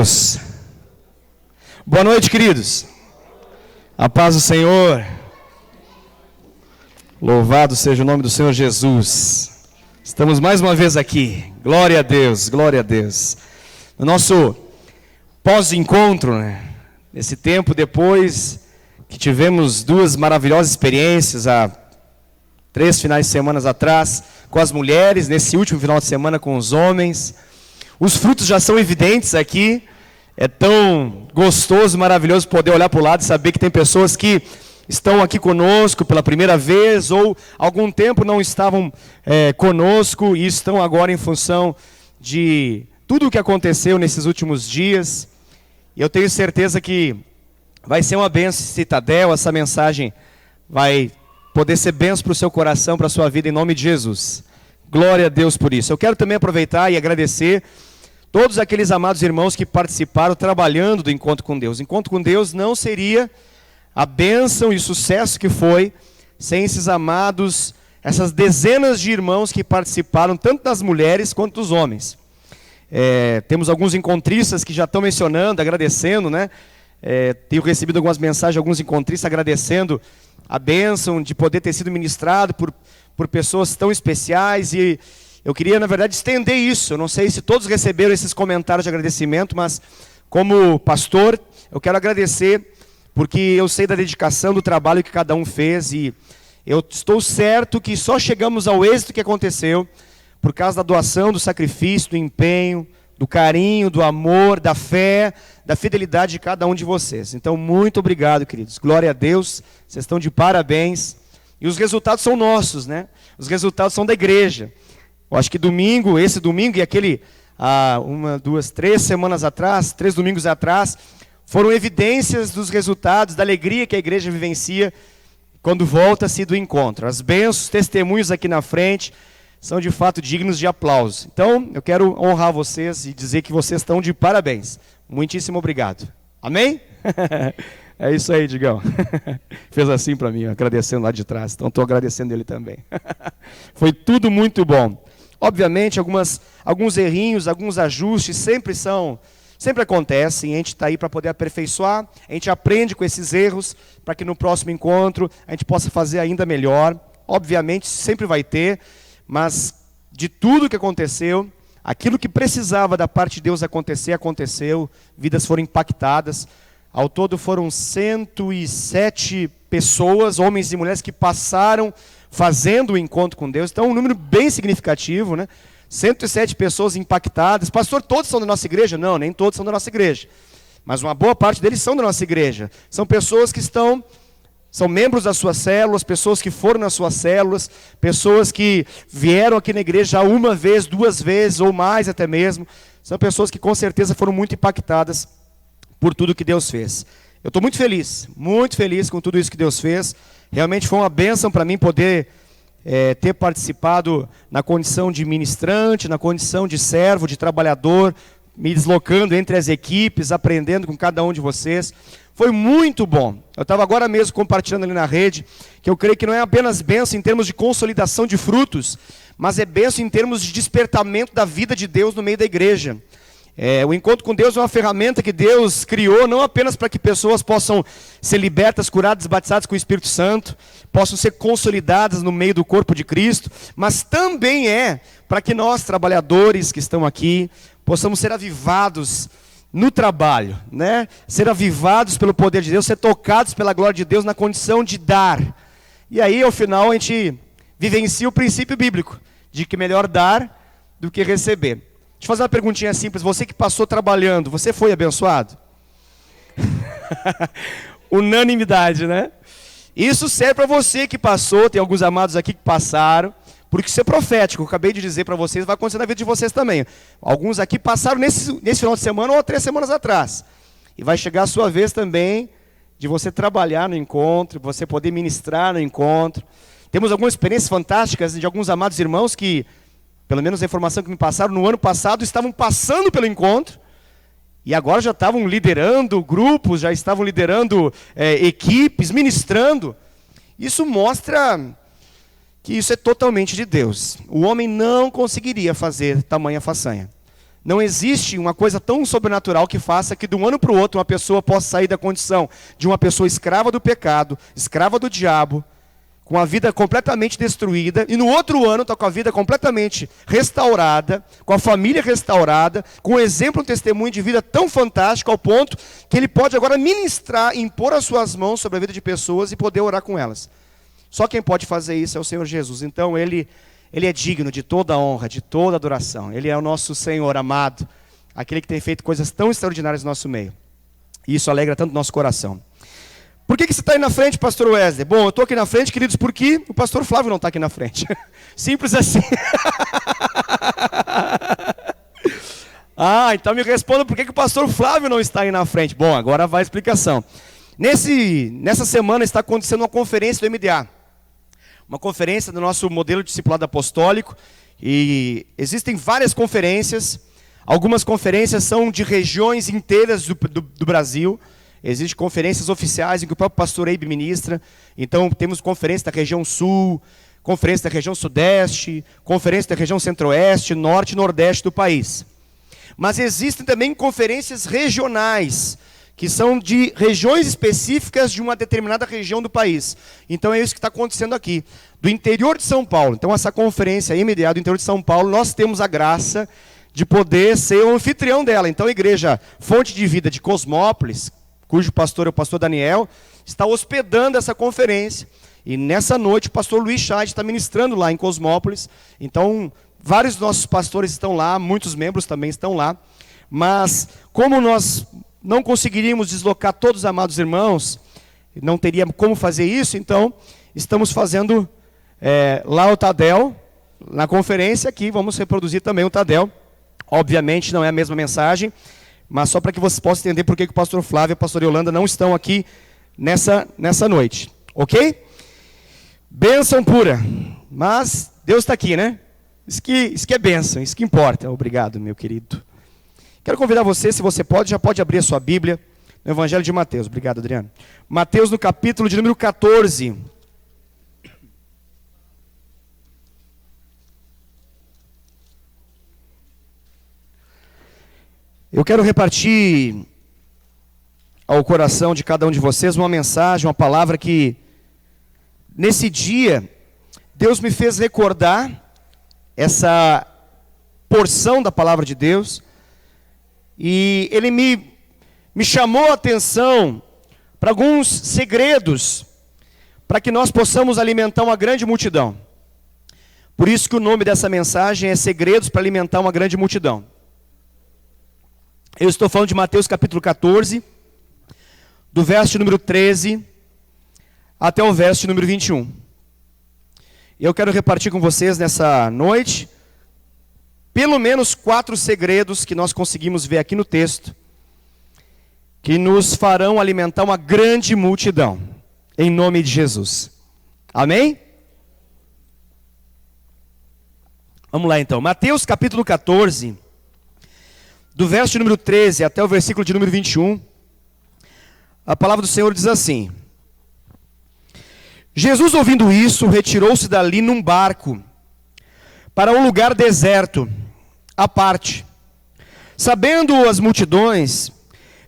Deus. Boa noite, queridos. A paz do Senhor. Louvado seja o nome do Senhor Jesus. Estamos mais uma vez aqui. Glória a Deus, glória a Deus. No nosso pós-encontro, nesse tempo depois que tivemos duas maravilhosas experiências há 3 finais de semana atrás com as mulheres, nesse último final de semana com os homens. Os frutos já são evidentes aqui. É tão gostoso, maravilhoso poder olhar para o lado e saber que tem pessoas que estão aqui conosco pela primeira vez ou algum tempo não estavam conosco e estão agora em função de tudo o que aconteceu nesses últimos dias. E eu tenho certeza que vai ser uma bênção, Citadel. Essa mensagem vai poder ser bênção para o seu coração, para a sua vida, em nome de Jesus. Glória a Deus por isso. Eu quero também aproveitar e agradecer todos aqueles amados irmãos que participaram trabalhando do Encontro com Deus. Encontro com Deus não seria a bênção e sucesso que foi sem esses amados, essas dezenas de irmãos que participaram, tanto das mulheres quanto dos homens. Temos alguns encontristas que já estão mencionando, agradecendo, tenho recebido algumas mensagens de alguns encontristas agradecendo a bênção de poder ter sido ministrado por pessoas tão especiais. E eu queria, na verdade, estender isso. Eu não sei se todos receberam esses comentários de agradecimento, mas como pastor, eu quero agradecer, porque eu sei da dedicação, do trabalho que cada um fez, e eu estou certo que só chegamos ao êxito que aconteceu por causa da doação, do sacrifício, do empenho, do carinho, do amor, da fé, da fidelidade de cada um de vocês. Então, muito obrigado, queridos. Glória a Deus, vocês estão de parabéns. E os resultados são nossos, Os resultados são da igreja. Eu acho que esse domingo e aquele, 3 domingos atrás, foram evidências dos resultados, da alegria que a igreja vivencia quando volta-se do encontro. As bênçãos, testemunhos aqui na frente, são de fato dignos de aplauso. Então, eu quero honrar vocês e dizer que vocês estão de parabéns. Muitíssimo obrigado. Amém? É isso aí, Digão. Fez assim para mim, agradecendo lá de trás. Então, estou agradecendo ele também. Foi tudo muito bom. Obviamente, alguns errinhos, alguns ajustes sempre acontecem. A gente está aí para poder aperfeiçoar. A gente aprende com esses erros para que no próximo encontro a gente possa fazer ainda melhor. Obviamente, sempre vai ter. Mas de tudo que aconteceu, aquilo que precisava da parte de Deus acontecer, aconteceu. Vidas foram impactadas. Ao todo foram 107 pessoas, homens e mulheres, que passaram fazendo o encontro com Deus. Então, um número bem significativo, 107 pessoas impactadas. Pastor, todos são da nossa igreja? Não, nem todos são da nossa igreja. Mas uma boa parte deles são da nossa igreja. São pessoas que são membros das suas células, pessoas que foram nas suas células, pessoas que vieram aqui na igreja já uma vez, 2 vezes, ou mais até mesmo. São pessoas que com certeza foram muito impactadas por tudo que Deus fez. Eu estou muito feliz com tudo isso que Deus fez. Realmente foi uma bênção para mim poder ter participado na condição de ministrante, na condição de servo, de trabalhador, me deslocando entre as equipes, aprendendo com cada um de vocês. Foi muito bom. Eu estava agora mesmo compartilhando ali na rede, que eu creio que não é apenas bênção em termos de consolidação de frutos, mas é bênção em termos de despertamento da vida de Deus no meio da igreja. O encontro com Deus é uma ferramenta que Deus criou, não apenas para que pessoas possam ser libertas, curadas, batizadas com o Espírito Santo, possam ser consolidadas no meio do corpo de Cristo, mas também para que nós, trabalhadores que estão aqui, possamos ser avivados no trabalho, Ser avivados pelo poder de Deus, ser tocados pela glória de Deus na condição de dar. E aí, ao final, a gente vivencia o princípio bíblico, de que é melhor dar do que receber. Deixa eu fazer uma perguntinha simples. Você que passou trabalhando, você foi abençoado? Unanimidade, Isso serve para você que passou, tem alguns amados aqui que passaram, porque isso é profético. Eu acabei de dizer para vocês, vai acontecer na vida de vocês também. Alguns aqui passaram nesse final de semana ou há 3 semanas atrás. E vai chegar a sua vez também de você trabalhar no encontro, você poder ministrar no encontro. Temos algumas experiências fantásticas de alguns amados irmãos que, pelo menos a informação que me passaram, no ano passado estavam passando pelo encontro e agora já estavam liderando grupos, já estavam liderando equipes, ministrando. Isso mostra que isso é totalmente de Deus. O homem não conseguiria fazer tamanha façanha. Não existe uma coisa tão sobrenatural que faça que de um ano para o outro uma pessoa possa sair da condição de uma pessoa escrava do pecado, escrava do diabo, com a vida completamente destruída, e no outro ano está com a vida completamente restaurada, com a família restaurada, com um exemplo, um testemunho de vida tão fantástico ao ponto que ele pode agora ministrar, impor as suas mãos sobre a vida de pessoas e poder orar com elas. Só quem pode fazer isso é o Senhor Jesus. Então Ele é digno de toda a honra, de toda a adoração. Ele é o nosso Senhor amado, aquele que tem feito coisas tão extraordinárias no nosso meio. E isso alegra tanto o nosso coração. Por que você está aí na frente, pastor Wesley? Bom, eu estou aqui na frente, queridos, porque o pastor Flávio não está aqui na frente. Simples assim. Então me responda por que o pastor Flávio não está aí na frente. Bom, agora vai a explicação. Nessa semana está acontecendo uma conferência do MDA. Uma conferência do nosso modelo de discipulado apostólico. E existem várias conferências. Algumas conferências são de regiões inteiras do Brasil. Existem conferências oficiais em que o próprio pastor Eibe ministra. Então temos conferência da região sul, conferência da região sudeste, conferência da região centro-oeste, norte e nordeste do país. Mas existem também conferências regionais, que são de regiões específicas de uma determinada região do país. Então é isso que está acontecendo aqui. Do interior de São Paulo, então essa conferência MDA do interior de São Paulo, nós temos a graça de poder ser o anfitrião dela. Então a igreja Fonte de Vida de Cosmópolis, cujo pastor é o pastor Daniel, está hospedando essa conferência. E nessa noite o pastor Luiz Chad está ministrando lá em Cosmópolis. Então vários dos nossos pastores estão lá, muitos membros também estão lá. Mas como nós não conseguiríamos deslocar todos os amados irmãos, não teríamos como fazer isso, então estamos fazendo lá o Tadel, na conferência aqui, vamos reproduzir também o Tadel. Obviamente não é a mesma mensagem, mas só para que vocês possam entender por que o pastor Flávio e a pastora Yolanda não estão aqui nessa noite, ok? Bênção pura, mas Deus está aqui, né? Isso que é bênção, isso que importa. Obrigado, meu querido. Quero convidar você, se você pode, já pode abrir a sua Bíblia no Evangelho de Mateus. Obrigado, Adriano. Mateus no capítulo de número 14. Eu quero repartir ao coração de cada um de vocês uma mensagem, uma palavra que, nesse dia, Deus me fez recordar essa porção da palavra de Deus. E Ele me chamou a atenção para alguns segredos, para que nós possamos alimentar uma grande multidão. Por isso que o nome dessa mensagem é Segredos para Alimentar uma Grande Multidão. Eu estou falando de Mateus capítulo 14, do verso número 13 até o verso número 21. Eu quero repartir com vocês nessa noite pelo menos 4 segredos que nós conseguimos ver aqui no texto, que nos farão alimentar uma grande multidão, em nome de Jesus. Amém? Vamos lá então, Mateus capítulo 14, do verso número 13 até o versículo de número 21, a palavra do Senhor diz assim: Jesus, ouvindo isso, retirou-se dali num barco, para um lugar deserto, à parte. Sabendo as multidões,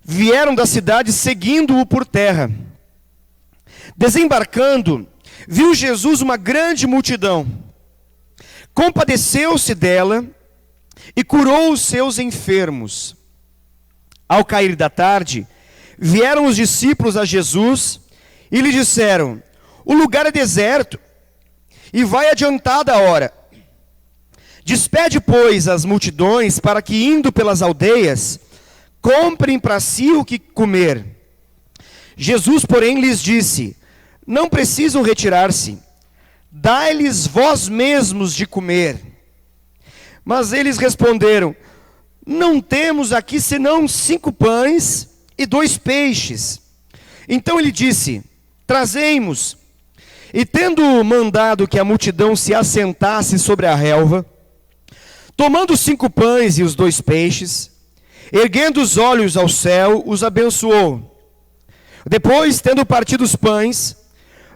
vieram da cidade seguindo-o por terra. Desembarcando, viu Jesus uma grande multidão. Compadeceu-se dela e curou os seus enfermos. Ao cair da tarde, vieram os discípulos a Jesus e lhe disseram: o lugar é deserto e vai adiantada a hora. Despede, pois, as multidões para que, indo pelas aldeias, comprem para si o que comer. Jesus, porém, lhes disse: não precisam retirar-se, dai-lhes vós mesmos de comer. Mas eles responderam: não temos aqui senão 5 pães e 2 peixes. Então ele disse: trazei-mos. E tendo mandado que a multidão se assentasse sobre a relva, tomando os 5 pães e os 2 peixes, erguendo os olhos ao céu, os abençoou. Depois, tendo partido os pães,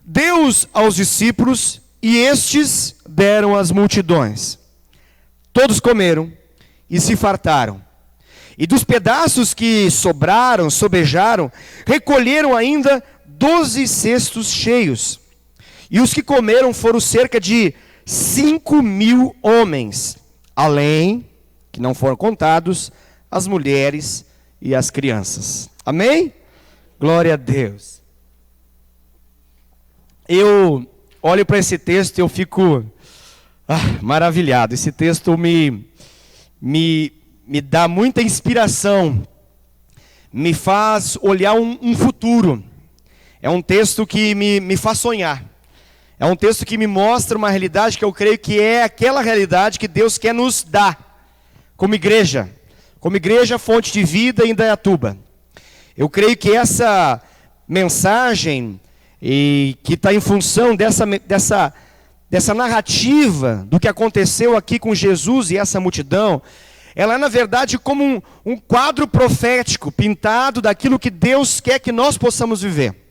deu-os aos discípulos, e estes deram às multidões. Todos comeram e se fartaram. E dos pedaços que sobraram, sobejaram, recolheram ainda 12 cestos cheios. E os que comeram foram cerca de 5.000 homens, além, que não foram contados, as mulheres e as crianças. Amém? Glória a Deus. Eu olho para esse texto e eu fico maravilhado. Esse texto me dá muita inspiração, me faz olhar um futuro. É um texto que me faz sonhar. É um texto que me mostra uma realidade que eu creio que é aquela realidade que Deus quer nos dar, como igreja Fonte de Vida em Indaiatuba. Eu creio que essa mensagem, que está em função dessa narrativa do que aconteceu aqui com Jesus e essa multidão, ela é na verdade como um quadro profético, pintado daquilo que Deus quer que nós possamos viver.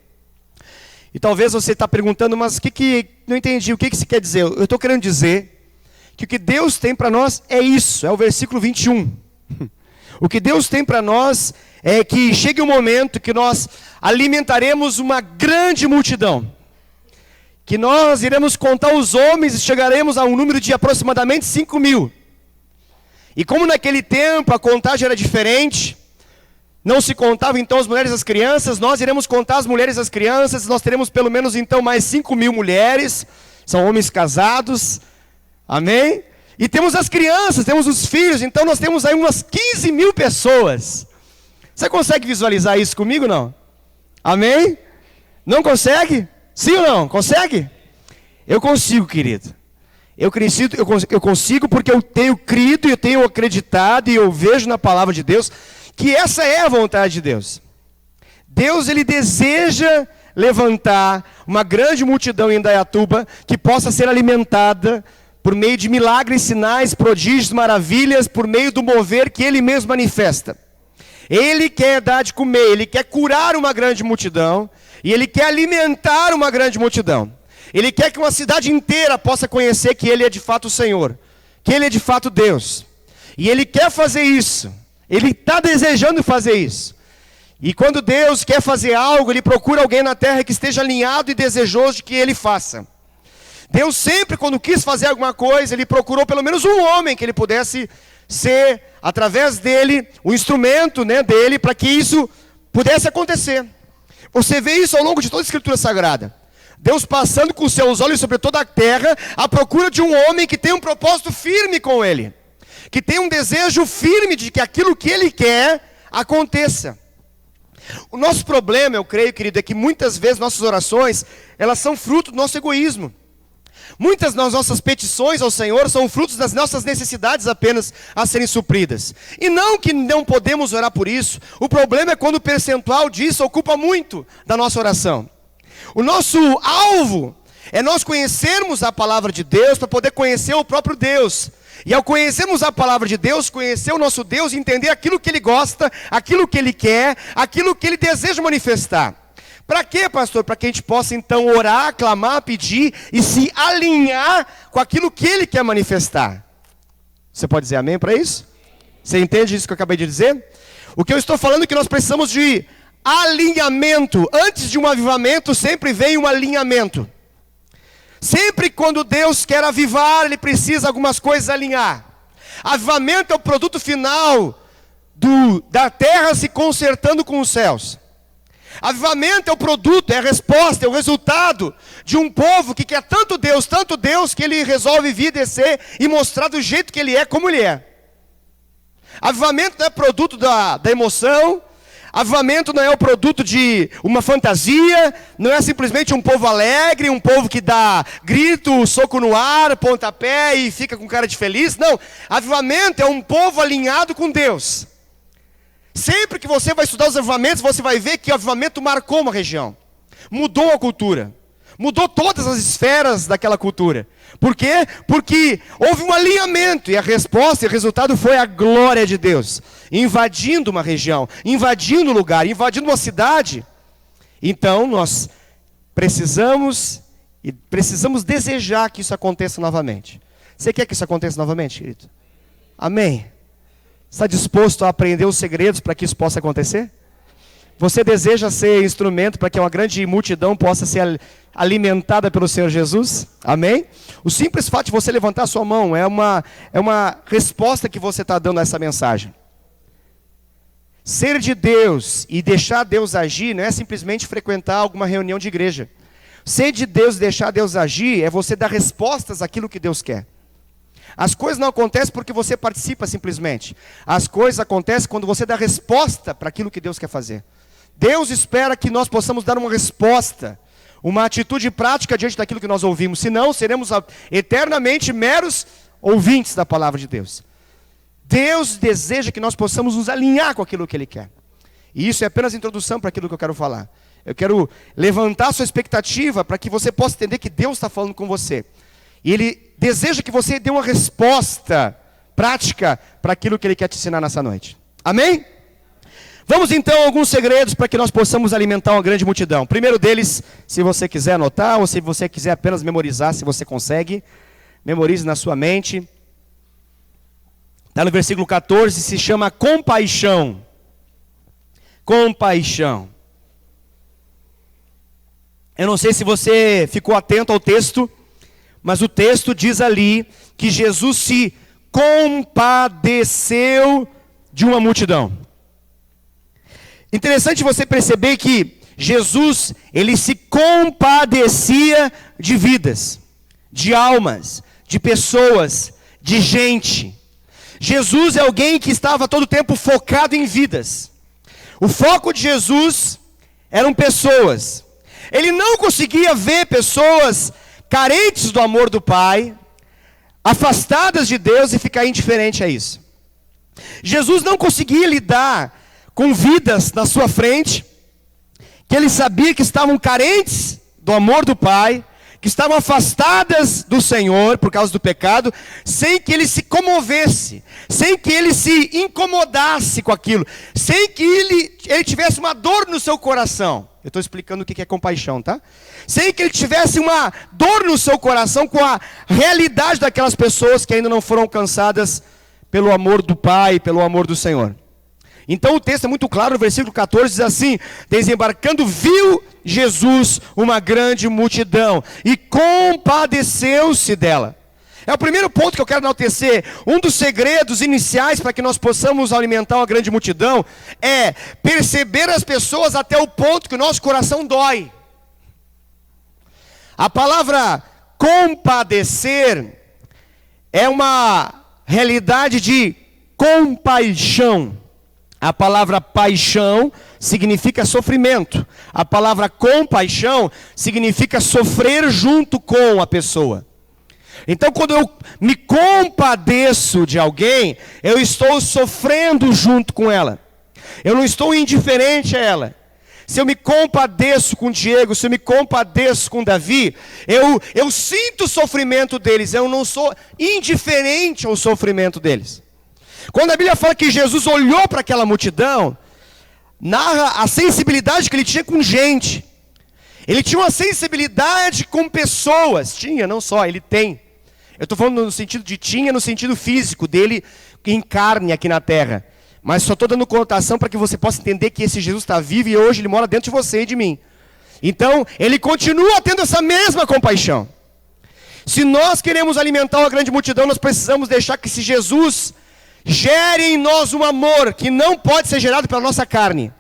E talvez você está perguntando, mas não entendi, o que isso quer dizer? Eu estou querendo dizer que o que Deus tem para nós é isso, é o versículo 21. O que Deus tem para nós é que chegue um momento que nós alimentaremos uma grande multidão. Que nós iremos contar os homens e chegaremos a um número de aproximadamente 5.000. E como naquele tempo a contagem era diferente, não se contava então as mulheres e as crianças, nós iremos contar as mulheres e as crianças, nós teremos pelo menos então mais 5.000 mulheres, são homens casados, amém? E temos as crianças, temos os filhos, então nós temos aí umas 15.000 pessoas. Você consegue visualizar isso comigo, não? Amém? Não consegue? Sim ou não? Consegue? Eu consigo, querido. Eu consigo porque eu tenho crido, eu tenho acreditado e eu vejo na palavra de Deus que essa é a vontade de Deus. Deus, Ele deseja levantar uma grande multidão em Indaiatuba que possa ser alimentada por meio de milagres, sinais, prodígios, maravilhas, por meio do mover que Ele mesmo manifesta. Ele quer dar de comer, Ele quer curar uma grande multidão, e Ele quer alimentar uma grande multidão. Ele quer que uma cidade inteira possa conhecer que Ele é de fato o Senhor, que Ele é de fato Deus. E Ele quer fazer isso, Ele está desejando fazer isso. E quando Deus quer fazer algo, Ele procura alguém na terra que esteja alinhado e desejoso de que Ele faça. Deus sempre, quando quis fazer alguma coisa, Ele procurou pelo menos um homem que Ele pudesse ser, através dele, o instrumento dele, para que isso pudesse acontecer. Você vê isso ao longo de toda a Escritura Sagrada. Deus passando com seus olhos sobre toda a terra, à procura de um homem que tem um propósito firme com Ele. Que tem um desejo firme de que aquilo que Ele quer aconteça. O nosso problema, eu creio, querido, é que muitas vezes nossas orações, elas são fruto do nosso egoísmo. Muitas das nossas petições ao Senhor são frutos das nossas necessidades apenas a serem supridas. E não que não podemos orar por isso. O problema é quando o percentual disso ocupa muito da nossa oração. O nosso alvo é nós conhecermos a palavra de Deus para poder conhecer o próprio Deus. E ao conhecermos a palavra de Deus, conhecer o nosso Deus, entender aquilo que Ele gosta, aquilo que Ele quer, aquilo que Ele deseja manifestar. Para quê, pastor? Para que a gente possa então orar, clamar, pedir e se alinhar com aquilo que Ele quer manifestar. Você pode dizer amém para isso? Você entende isso que eu acabei de dizer? O que eu estou falando é que nós precisamos de alinhamento. Antes de um avivamento, sempre vem um alinhamento. Sempre quando Deus quer avivar, Ele precisa algumas coisas alinhar. Avivamento é o produto final da terra se consertando com os céus. Avivamento é o produto, é a resposta, é o resultado de um povo que quer tanto Deus, que Ele resolve vir, descer e mostrar do jeito que Ele é, como Ele é. Avivamento não é produto da emoção, avivamento não é o produto de uma fantasia, não é simplesmente um povo alegre, um povo que dá grito, soco no ar, pontapé e fica com cara de feliz. Não, avivamento é um povo alinhado com Deus. Sempre que você vai estudar os avivamentos, você vai ver que o avivamento marcou uma região. Mudou a cultura. Mudou todas as esferas daquela cultura. Por quê? Porque houve um alinhamento. E a resposta e o resultado foi a glória de Deus. Invadindo uma região, invadindo um lugar, invadindo uma cidade. Então nós precisamos desejar que isso aconteça novamente. Você quer que isso aconteça novamente, querido? Amém? Está disposto a aprender os segredos para que isso possa acontecer? Você deseja ser instrumento para que uma grande multidão possa ser alimentada pelo Senhor Jesus? Amém? O simples fato de você levantar a sua mão é uma resposta que você está dando a essa mensagem. Ser de Deus e deixar Deus agir não é simplesmente frequentar alguma reunião de igreja. Ser de Deus e deixar Deus agir é você dar respostas àquilo que Deus quer. As coisas não acontecem porque você participa simplesmente. As coisas acontecem quando você dá resposta para aquilo que Deus quer fazer. Deus espera que nós possamos dar uma resposta, uma atitude prática diante daquilo que nós ouvimos. Senão, seremos eternamente meros ouvintes da palavra de Deus. Deus deseja que nós possamos nos alinhar com aquilo que Ele quer. E isso é apenas introdução para aquilo que eu quero falar. Eu quero levantar a sua expectativa para que você possa entender que Deus está falando com você. E Ele deseja que você dê uma resposta prática para aquilo que Ele quer te ensinar nessa noite. Amém? Vamos então a alguns segredos para que nós possamos alimentar uma grande multidão. O primeiro deles, se você quiser anotar, ou se você quiser apenas memorizar, se você consegue, memorize na sua mente. Está no versículo 14, se chama compaixão. Compaixão. Eu não sei se você ficou atento ao texto, mas o texto diz ali que Jesus se compadeceu de uma multidão. Interessante você perceber que Jesus, ele se compadecia de vidas, de almas, de pessoas, de gente. Jesus é alguém que estava todo o tempo focado em vidas. O foco de Jesus eram pessoas. Ele não conseguia ver pessoas carentes do amor do Pai, afastadas de Deus e ficar indiferente a isso. Jesus não conseguia lidar com vidas na sua frente, que ele sabia que estavam carentes do amor do Pai, que estavam afastadas do Senhor por causa do pecado, sem que ele se comovesse, sem que ele se incomodasse com aquilo, sem que ele tivesse uma dor no seu coração. Eu estou explicando o que é compaixão, tá? Sem que ele tivesse uma dor no seu coração com a realidade daquelas pessoas que ainda não foram alcançadas pelo amor do Pai, pelo amor do Senhor. Então o texto é muito claro, no versículo 14 diz assim: desembarcando viu Jesus uma grande multidão e compadeceu-se dela. É o primeiro ponto que eu quero enaltecer. Um dos segredos iniciais para que nós possamos alimentar uma grande multidão é perceber as pessoas até o ponto que o nosso coração dói. A palavra compadecer é uma realidade de compaixão. A palavra paixão significa sofrimento. A palavra compaixão significa sofrer junto com a pessoa. Então, quando eu me compadeço de alguém, eu estou sofrendo junto com ela. Eu não estou indiferente a ela. Se eu me compadeço com Diego, se eu me compadeço com Davi, eu sinto o sofrimento deles. Eu não sou indiferente ao sofrimento deles. Quando a Bíblia fala que Jesus olhou para aquela multidão, narra a sensibilidade que ele tinha com gente. Ele tinha uma sensibilidade com pessoas. Tinha, não só, ele tem. Eu estou falando no sentido de tinha, no sentido físico dele em carne aqui na terra. Mas só estou dando conotação para que você possa entender que esse Jesus está vivo e hoje ele mora dentro de você e de mim. Então, ele continua tendo essa mesma compaixão. Se nós queremos alimentar uma grande multidão, nós precisamos deixar que esse Jesus gere em nós um amor que não pode ser gerado pela nossa carne,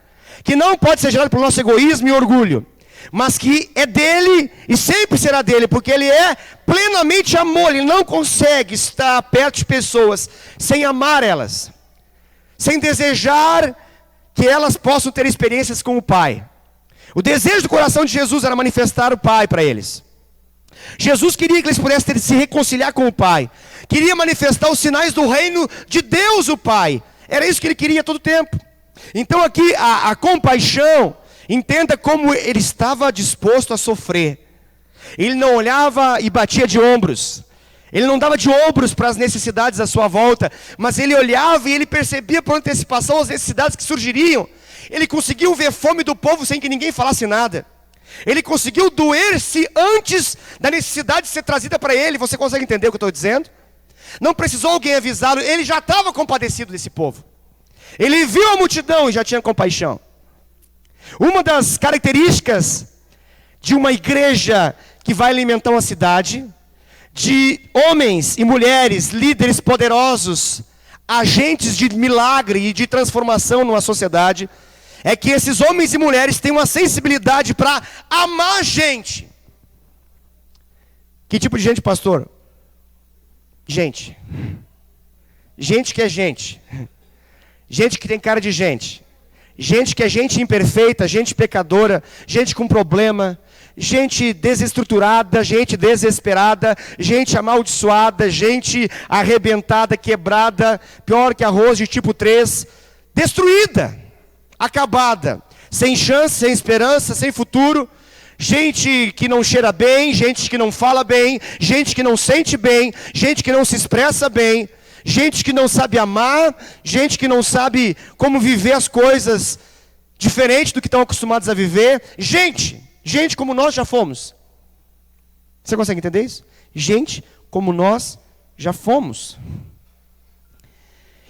que não pode ser gerado pelo nosso egoísmo e orgulho, mas que é dele e sempre será dele, porque ele é plenamente amor. Ele não consegue estar perto de pessoas sem amar elas, sem desejar que elas possam ter experiências com o Pai. O desejo do coração de Jesus era manifestar o Pai para eles. Jesus queria que eles pudessem se reconciliar com o Pai. Queria manifestar os sinais do reino de Deus, o Pai. Era isso que ele queria todo o tempo. Então aqui a compaixão, entenda como ele estava disposto a sofrer. Ele não olhava e batia de ombros. Ele não dava de ombros para as necessidades à sua volta. Mas ele olhava e ele percebia por antecipação as necessidades que surgiriam. Ele conseguiu ver fome do povo sem que ninguém falasse nada. Ele conseguiu doer-se antes da necessidade de ser trazida para ele. Você consegue entender o que eu estou dizendo? Não precisou alguém avisá-lo, ele já estava compadecido desse povo. Ele viu a multidão e já tinha compaixão. Uma das características de uma igreja que vai alimentar uma cidade, de homens e mulheres, líderes poderosos, agentes de milagre e de transformação numa sociedade, é que esses homens e mulheres têm uma sensibilidade para amar gente. Que tipo de gente, pastor? Gente. Gente que é gente. Gente que tem cara de gente. Gente que é gente imperfeita, gente pecadora, gente com problema, gente desestruturada, gente desesperada, gente amaldiçoada, gente arrebentada, quebrada, pior que arroz de tipo 3, destruída, acabada, sem chance, sem esperança, sem futuro. Gente que não cheira bem, gente que não fala bem, gente que não sente bem, gente que não se expressa bem, gente que não sabe amar, gente que não sabe como viver as coisas diferente do que estão acostumados a viver. Gente como nós já fomos. Você consegue entender isso? Gente como nós já fomos.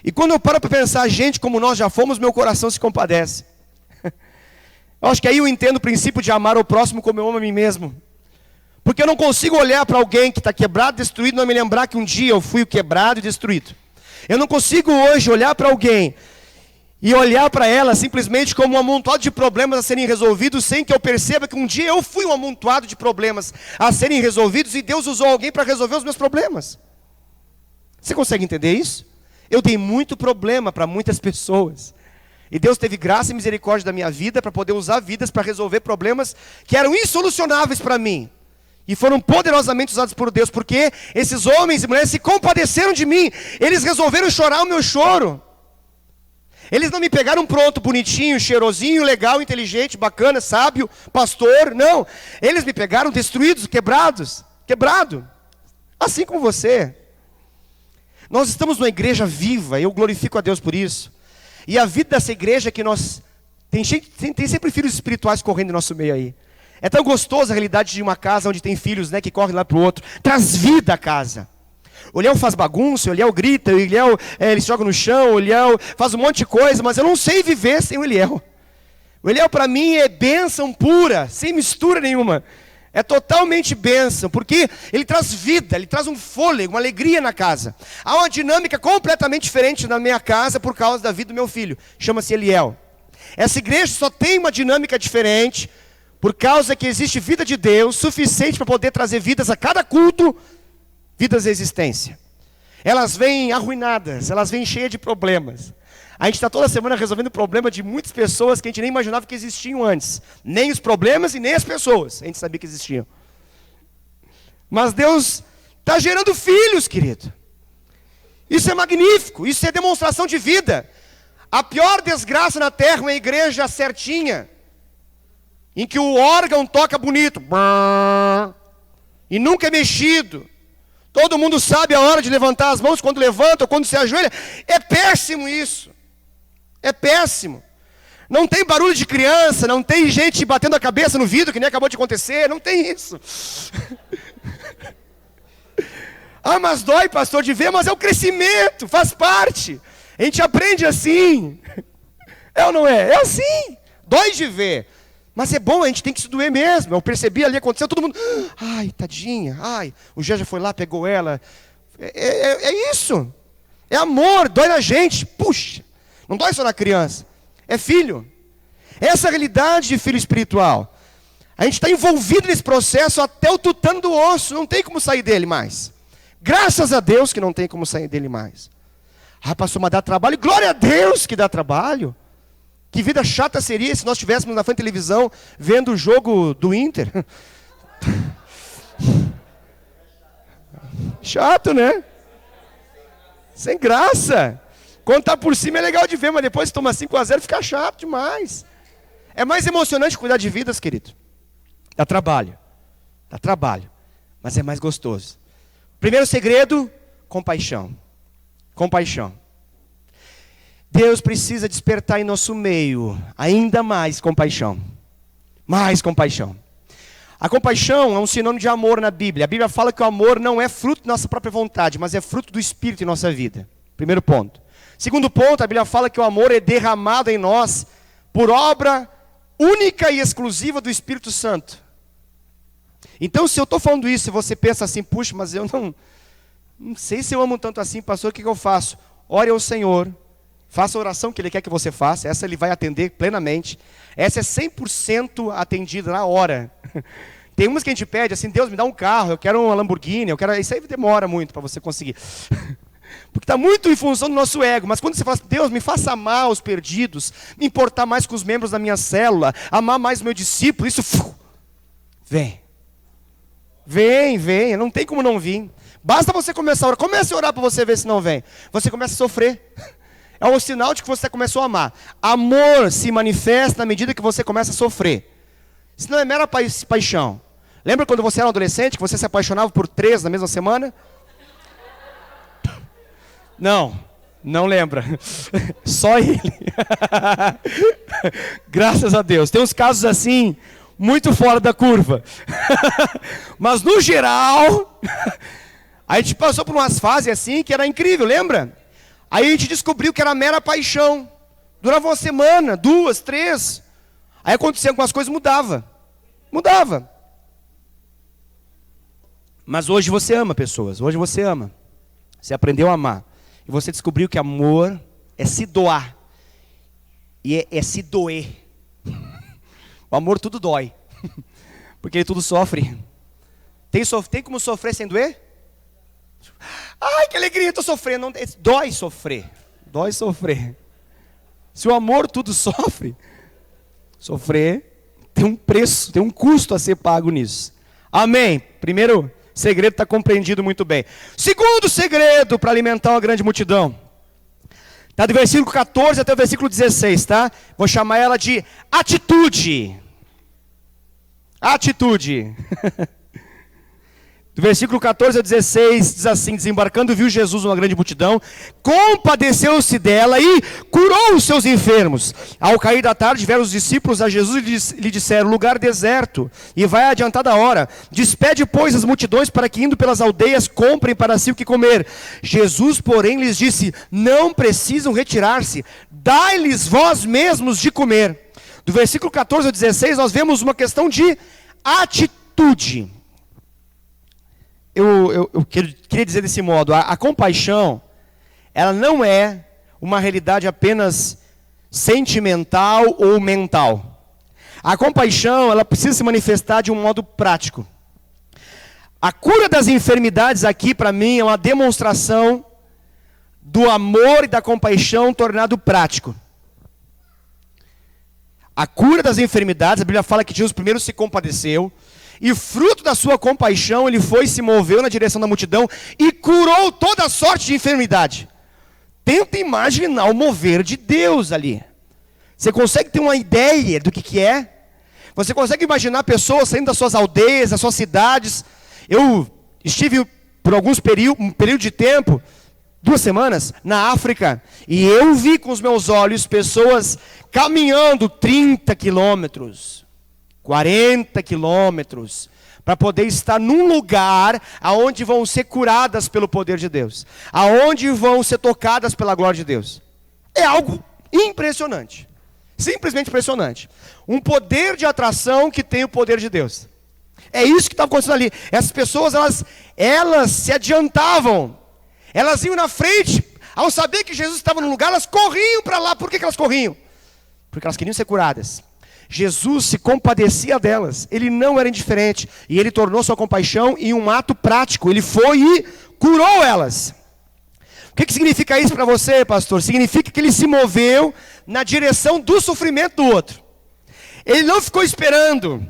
E quando eu paro para pensar gente como nós já fomos, meu coração se compadece. Eu acho que aí eu entendo o princípio de amar o próximo como eu amo a mim mesmo. Porque eu não consigo olhar para alguém que está quebrado, destruído, e não me lembrar que um dia eu fui quebrado e destruído. Eu não consigo hoje olhar para alguém e olhar para ela simplesmente como um amontoado de problemas a serem resolvidos, sem que eu perceba que um dia eu fui um amontoado de problemas a serem resolvidos e Deus usou alguém para resolver os meus problemas. Você consegue entender isso? Eu dei muito problema para muitas pessoas. E Deus teve graça e misericórdia da minha vida para poder usar vidas para resolver problemas que eram insolucionáveis para mim. E foram poderosamente usados por Deus, porque esses homens e mulheres se compadeceram de mim. Eles resolveram chorar o meu choro. Eles não me pegaram pronto, bonitinho, cheirosinho, legal, inteligente, bacana, sábio, pastor. Não. Eles me pegaram destruídos, quebrado. Assim como você. Nós estamos numa igreja viva, eu glorifico a Deus por isso. E a vida dessa igreja que nós... Tem sempre filhos espirituais correndo no nosso meio aí. É tão gostoso a realidade de uma casa onde tem filhos, né, que correm lá para o outro. Traz vida à casa. O Eliel faz bagunça, o Eliel grita, o Eliel ele se joga no chão, o Eliel faz um monte de coisa, mas eu não sei viver sem o Eliel. O Eliel para mim é bênção pura, sem mistura nenhuma. É totalmente bênção, porque ele traz vida, ele traz um fôlego, uma alegria na casa. Há uma dinâmica completamente diferente na minha casa por causa da vida do meu filho. Chama-se Eliel. Essa igreja só tem uma dinâmica diferente por causa que existe vida de Deus suficiente para poder trazer vidas a cada culto, vidas de existência. Elas vêm arruinadas, elas vêm cheias de problemas. A gente está toda semana resolvendo o problema de muitas pessoas que a gente nem imaginava que existiam antes. Nem os problemas e nem as pessoas. A gente sabia que existiam. Mas Deus está gerando filhos, querido. Isso é magnífico. Isso é demonstração de vida. A pior desgraça na terra é uma igreja certinha, em que o órgão toca bonito. E nunca é mexido. Todo mundo sabe a hora de levantar as mãos, quando levanta ou quando se ajoelha. É péssimo isso. É péssimo. Não tem barulho de criança, não tem gente batendo a cabeça no vidro, que nem acabou de acontecer, não tem isso. Ah, mas dói, pastor, de ver, mas é o crescimento, faz parte. A gente aprende assim. É ou não é? É assim. Dói de ver. Mas é bom, a gente tem que se doer mesmo. Eu percebi ali, aconteceu, todo mundo... Ai, tadinha, ai. O Gé já foi lá, pegou ela. É isso. É amor, dói na gente. Puxa. Não dói só na criança, é filho. Essa é a realidade de filho espiritual. A gente está envolvido nesse processo até o tutano do osso, não tem como sair dele mais. Graças a Deus que não tem como sair dele mais. Ah, pastor, mas dá trabalho? Glória a Deus que dá trabalho. Que vida chata seria se nós estivéssemos na frente da televisão vendo o jogo do Inter. Chato, né? Sem graça. Quando está por cima é legal de ver, mas depois que toma 5-0 fica chato demais. É mais emocionante cuidar de vidas, querido. Dá trabalho, mas é mais gostoso. Primeiro segredo, compaixão. Compaixão. Deus precisa despertar em nosso meio ainda mais compaixão. Mais compaixão. A compaixão é um sinônimo de amor na Bíblia. A Bíblia fala que o amor não é fruto da nossa própria vontade, mas é fruto do Espírito em nossa vida. Primeiro ponto. Segundo ponto, a Bíblia fala que o amor é derramado em nós por obra única e exclusiva do Espírito Santo. Então, se eu estou falando isso e você pensa assim, puxa, mas eu não sei se eu amo tanto assim, pastor, o que eu faço? Ore ao Senhor, faça a oração que Ele quer que você faça, essa Ele vai atender plenamente. Essa é 100% atendida na hora. Tem umas que a gente pede assim, Deus me dá um carro, eu quero uma Lamborghini, isso aí demora muito para você conseguir. Porque está muito em função do nosso ego. Mas quando você fala assim, Deus, me faça amar os perdidos, me importar mais com os membros da minha célula, amar mais o meu discípulo, isso vem. Vem, não tem como não vir. Basta você começar a orar. Comece a orar para você ver se não vem. Você começa a sofrer. É um sinal de que você começou a amar. Amor se manifesta na medida que você começa a sofrer. Isso não é mera paixão. Lembra quando você era um adolescente, que você se apaixonava por 3 na mesma semana? Não lembra. Só ele. Graças a Deus. Tem uns casos assim, muito fora da curva. Mas no geral, a gente passou por umas fases assim que era incrível, lembra? Aí a gente descobriu que era mera paixão. Durava uma semana, 2, 3. Aí acontecia algumas coisas, mudava. Mas hoje você ama pessoas, hoje você ama. Você aprendeu a amar. E você descobriu que amor é se doar. E é se doer. O amor tudo dói. Porque ele tudo sofre. Tem como sofrer sem doer? Ai, que alegria, estou sofrendo. Dói sofrer. Se o amor tudo sofre, sofrer tem um preço, tem um custo a ser pago nisso. Amém. Primeiro segredo está compreendido muito bem. Segundo segredo para alimentar uma grande multidão. Está do versículo 14 até o versículo 16, tá? Vou chamar ela de atitude. Atitude. Do versículo 14 a 16, diz assim: desembarcando, viu Jesus uma grande multidão, compadeceu-se dela e curou os seus enfermos. Ao cair da tarde, vieram os discípulos a Jesus e lhe disseram: lugar deserto, e vai adiantada a hora. Despede, pois, as multidões para que, indo pelas aldeias, comprem para si o que comer. Jesus, porém, lhes disse: não precisam retirar-se, dai-lhes vós mesmos de comer. Do versículo 14 ao 16, nós vemos uma questão de atitude. Eu queria dizer desse modo, a compaixão, ela não é uma realidade apenas sentimental ou mental. A compaixão, ela precisa se manifestar de um modo prático. A cura das enfermidades aqui, para mim, é uma demonstração do amor e da compaixão tornado prático. A cura das enfermidades, a Bíblia fala que Jesus primeiro se compadeceu, e fruto da sua compaixão, ele foi e se moveu na direção da multidão e curou toda sorte de enfermidade. Tenta imaginar o mover de Deus ali. Você consegue ter uma ideia do que é? Você consegue imaginar pessoas saindo das suas aldeias, das suas cidades? Eu estive por um período de tempo, 2 semanas, na África, e eu vi com os meus olhos pessoas caminhando 30 quilômetros. 40 quilômetros, para poder estar num lugar aonde vão ser curadas pelo poder de Deus, aonde vão ser tocadas pela glória de Deus. É algo impressionante, simplesmente impressionante. Um poder de atração que tem o poder de Deus. É isso que estava acontecendo ali. Essas pessoas, elas se adiantavam, elas iam na frente, ao saber que Jesus estava no lugar, elas corriam para lá. Por que elas corriam? Porque elas queriam ser curadas. Jesus se compadecia delas, ele não era indiferente, e ele tornou sua compaixão em um ato prático, ele foi e curou elas. O que significa isso para você, pastor? Significa que ele se moveu na direção do sofrimento do outro. Ele não ficou esperando,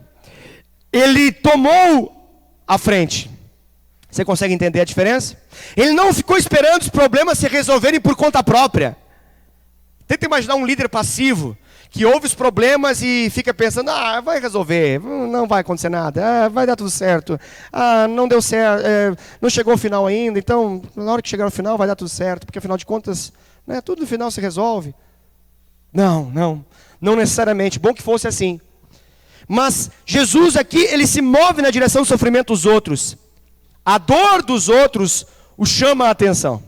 ele tomou a frente. Você consegue entender a diferença? Ele não ficou esperando os problemas se resolverem por conta própria. Tenta imaginar um líder passivo, que ouve os problemas e fica pensando: vai resolver, não vai acontecer nada, vai dar tudo certo, não deu certo, não chegou ao final ainda, então na hora que chegar ao final vai dar tudo certo, porque afinal de contas, tudo no final se resolve. Não necessariamente, bom que fosse assim. Mas Jesus aqui, ele se move na direção do sofrimento dos outros. A dor dos outros o chama a atenção.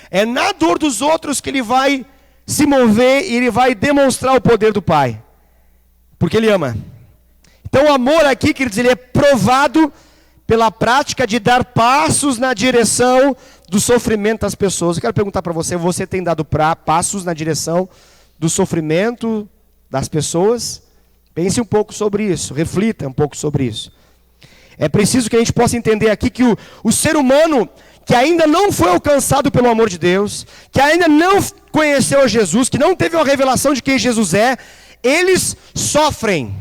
É na dor dos outros que ele vai se mover e ele vai demonstrar o poder do Pai. Porque ele ama. Então o amor aqui, queridos, ele é provado pela prática de dar passos na direção do sofrimento das pessoas. Eu quero perguntar para você, você tem dado passos na direção do sofrimento das pessoas? Pense um pouco sobre isso, reflita um pouco sobre isso. É preciso que a gente possa entender aqui que o ser humano que ainda não foi alcançado pelo amor de Deus, que ainda não conheceu Jesus, que não teve uma revelação de quem Jesus é, eles sofrem.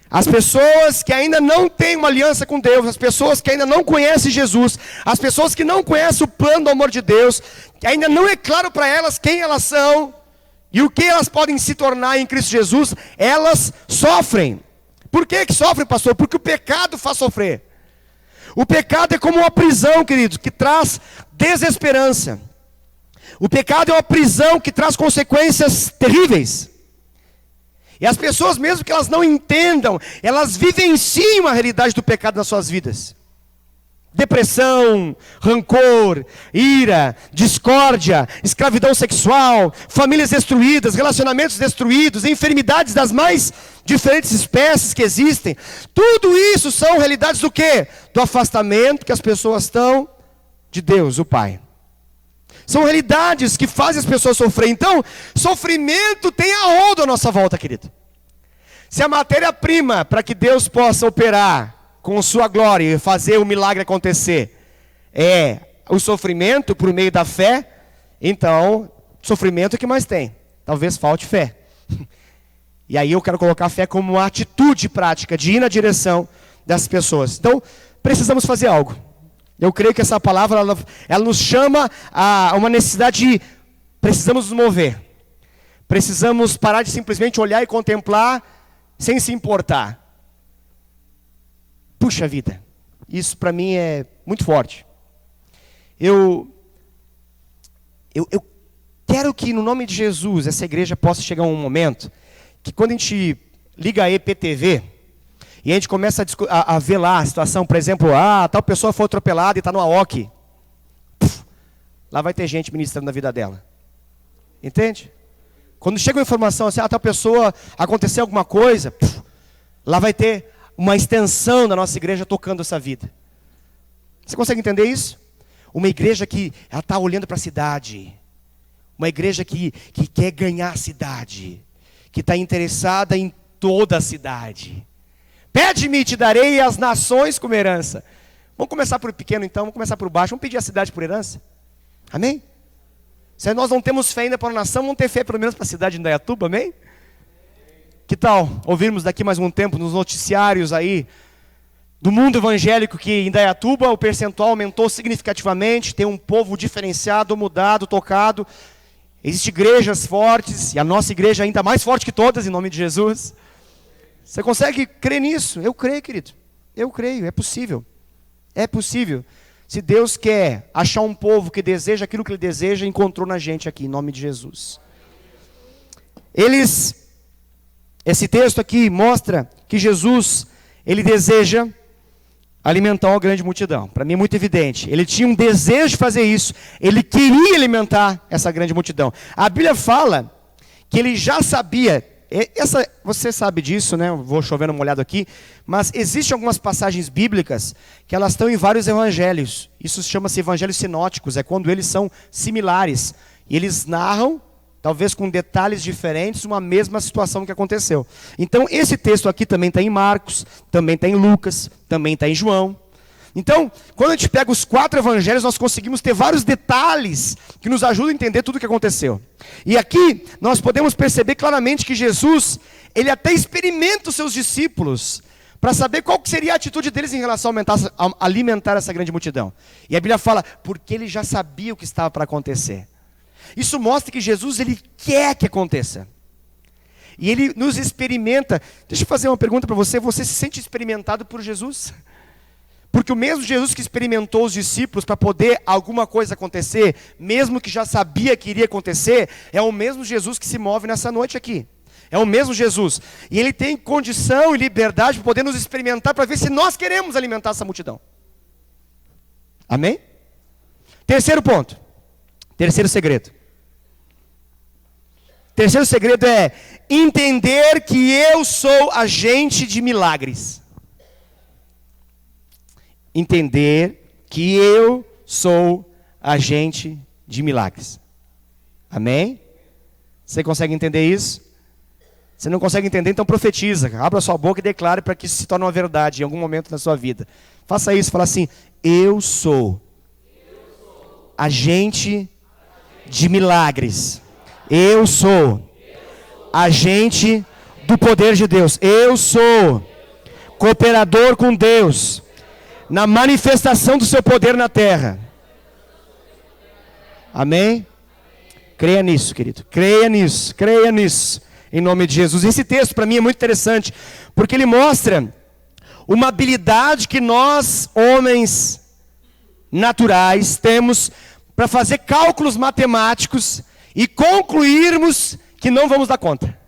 As pessoas que ainda não têm uma aliança com Deus, as pessoas que ainda não conhecem Jesus, as pessoas que não conhecem o plano do amor de Deus, que ainda não é claro para elas quem elas são e o que elas podem se tornar em Cristo Jesus, elas sofrem. Por que sofrem, pastor? Porque o pecado faz sofrer. O pecado é como uma prisão, queridos, que traz desesperança. O pecado é uma prisão que traz consequências terríveis. E as pessoas, mesmo que elas não entendam, elas vivenciam a realidade do pecado nas suas vidas. Depressão, rancor, ira, discórdia, escravidão sexual, famílias destruídas, relacionamentos destruídos, enfermidades das mais diferentes espécies que existem. Tudo isso são realidades do quê? Do afastamento que as pessoas estão de Deus, o Pai. São realidades que fazem as pessoas sofrer. Então, sofrimento tem a rodo à nossa volta, querido. Se a matéria-prima para que Deus possa operar com sua glória e fazer o milagre acontecer é o sofrimento por meio da fé, então, sofrimento é o que mais tem. Talvez falte fé. E aí eu quero colocar a fé como uma atitude prática de ir na direção das pessoas. Então, precisamos fazer algo. Eu creio que essa palavra, ela nos chama a uma necessidade de, precisamos nos mover. Precisamos parar de simplesmente olhar e contemplar sem se importar. Puxa vida, isso para mim é muito forte. Eu quero que no nome de Jesus, essa igreja possa chegar a um momento que quando a gente liga a EPTV, e a gente começa a ver lá a situação, por exemplo, tal pessoa foi atropelada e está no AOC. Lá vai ter gente ministrando na vida dela. Entende? Quando chega uma informação assim, tal pessoa, aconteceu alguma coisa, lá vai ter uma extensão da nossa igreja tocando essa vida. Você consegue entender isso? Uma igreja que ela está olhando para a cidade. Uma igreja que quer ganhar a cidade. Que está interessada em toda a cidade. Pede-me e te darei as nações como herança. Vamos começar por pequeno então, vamos começar por baixo. Vamos pedir a cidade por herança. Amém? Se nós não temos fé ainda para a nação, vamos ter fé pelo menos para a cidade de Indaiatuba, amém? Que tal ouvirmos daqui mais um tempo nos noticiários aí do mundo evangélico que em Indaiatuba o percentual aumentou significativamente, tem um povo diferenciado, mudado, tocado. Existem igrejas fortes, e a nossa igreja ainda mais forte que todas, em nome de Jesus. Você consegue crer nisso? Eu creio, querido. Eu creio, é possível. É possível. Se Deus quer achar um povo que deseja aquilo que Ele deseja, encontrou na gente aqui, em nome de Jesus. Esse texto aqui mostra que Jesus, Ele deseja alimentar uma grande multidão. Para mim é muito evidente. Ele tinha um desejo de fazer isso. Ele queria alimentar essa grande multidão. A Bíblia fala que Ele já sabia. Você sabe disso, né? Vou chover uma olhada aqui. Mas existem algumas passagens bíblicas que elas estão em vários evangelhos. Isso chama-se evangelhos sinóticos. É quando eles são similares. E eles narram, talvez com detalhes diferentes, uma mesma situação que aconteceu. Então, esse texto aqui também está em Marcos, também está em Lucas, também está em João. Então, quando a gente pega os 4 evangelhos, nós conseguimos ter vários detalhes que nos ajudam a entender tudo o que aconteceu. E aqui, nós podemos perceber claramente que Jesus, Ele até experimenta os seus discípulos, para saber qual seria a atitude deles em relação a alimentar essa grande multidão. E a Bíblia fala, porque Ele já sabia o que estava para acontecer. Isso mostra que Jesus, Ele quer que aconteça. E Ele nos experimenta. Deixa eu fazer uma pergunta para você. Você se sente experimentado por Jesus? Porque o mesmo Jesus que experimentou os discípulos para poder alguma coisa acontecer, mesmo que já sabia que iria acontecer, é o mesmo Jesus que se move nessa noite aqui. É o mesmo Jesus. E ele tem condição e liberdade para poder nos experimentar, para ver se nós queremos alimentar essa multidão. Amém? Terceiro ponto. Terceiro segredo. Terceiro segredo é entender que eu sou agente de milagres. Entender que eu sou agente de milagres. Amém? Você consegue entender isso? Você não consegue entender, então profetiza. Abra sua boca e declare para que isso se torne uma verdade em algum momento da sua vida. Faça isso, fala assim: eu sou agente de milagres. Eu sou agente do poder de Deus. Eu sou cooperador com Deus na manifestação do seu poder na terra. Amém? Creia nisso, querido. Creia nisso. Creia nisso. Em nome de Jesus. Esse texto para mim é muito interessante, porque ele mostra uma habilidade que nós, homens naturais, temos para fazer cálculos matemáticos e concluirmos que não vamos dar conta.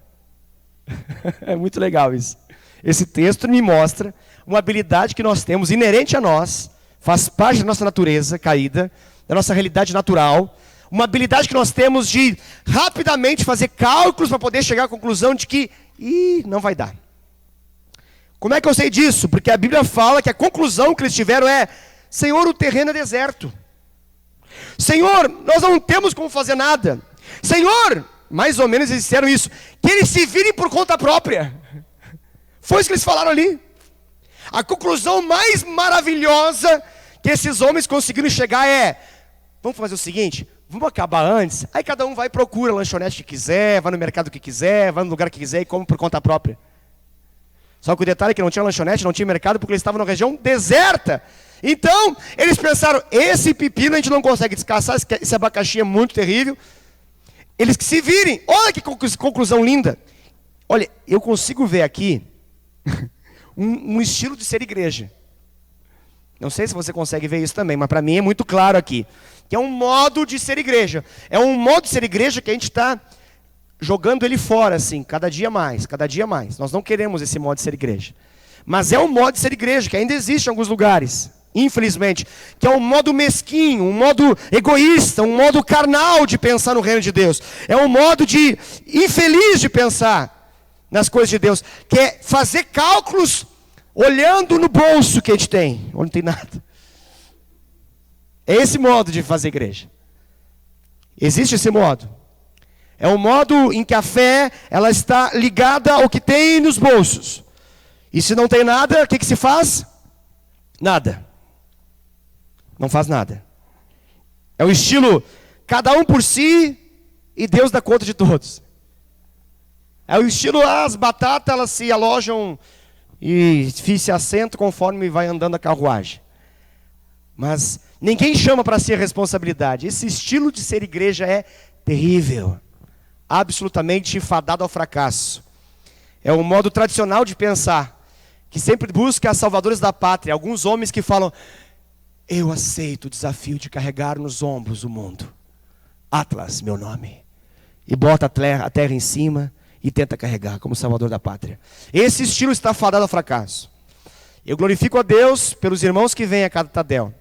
É muito legal isso. Esse texto me mostra uma habilidade que nós temos, inerente a nós, faz parte da nossa natureza caída, da nossa realidade natural, uma habilidade que nós temos de rapidamente fazer cálculos para poder chegar à conclusão de que não vai dar. Como é que eu sei disso? Porque a Bíblia fala que a conclusão que eles tiveram é: Senhor, o terreno é deserto. Senhor, nós não temos como fazer nada. Senhor, mais ou menos eles disseram isso, que eles se virem por conta própria. Foi isso que eles falaram ali. A conclusão mais maravilhosa que esses homens conseguiram chegar é: vamos fazer o seguinte, vamos acabar antes, aí cada um vai e procura a lanchonete que quiser, vai no mercado que quiser, vai no lugar que quiser e come por conta própria. Só que o detalhe é que não tinha lanchonete, não tinha mercado, porque eles estavam numa região deserta. Então, eles pensaram: esse pepino a gente não consegue descascar, esse abacaxi é muito terrível. Eles que se virem. Olha que conclusão linda. Olha, eu consigo ver aqui um estilo de ser igreja. Não sei se você consegue ver isso também, mas para mim é muito claro aqui. Que é um modo de ser igreja. É um modo de ser igreja que a gente está jogando ele fora, assim, cada dia mais, cada dia mais. Nós não queremos esse modo de ser igreja. Mas é um modo de ser igreja que ainda existe em alguns lugares, infelizmente. Que é um modo mesquinho, um modo egoísta, um modo carnal de pensar no reino de Deus. É um modo de infeliz de pensar nas coisas de Deus. Que é fazer cálculos olhando no bolso que a gente tem, onde não tem nada. É esse modo de fazer igreja. Existe esse modo. É um modo em que a fé, ela está ligada ao que tem nos bolsos. E se não tem nada, o que se faz? Nada. Não faz nada. É o estilo, cada um por si e Deus dá conta de todos. É o estilo, as batatas, elas se alojam e se assentam conforme vai andando a carruagem. Mas ninguém chama para si a responsabilidade. Esse estilo de ser igreja é terrível. Absolutamente fadado ao fracasso. É um modo tradicional de pensar, que sempre busca salvadores da pátria. Alguns homens que falam: eu aceito o desafio de carregar nos ombros o mundo. Atlas, meu nome. E bota a terra em cima e tenta carregar como salvador da pátria. Esse estilo está fadado ao fracasso. Eu glorifico a Deus pelos irmãos que vêm a cada Tadel.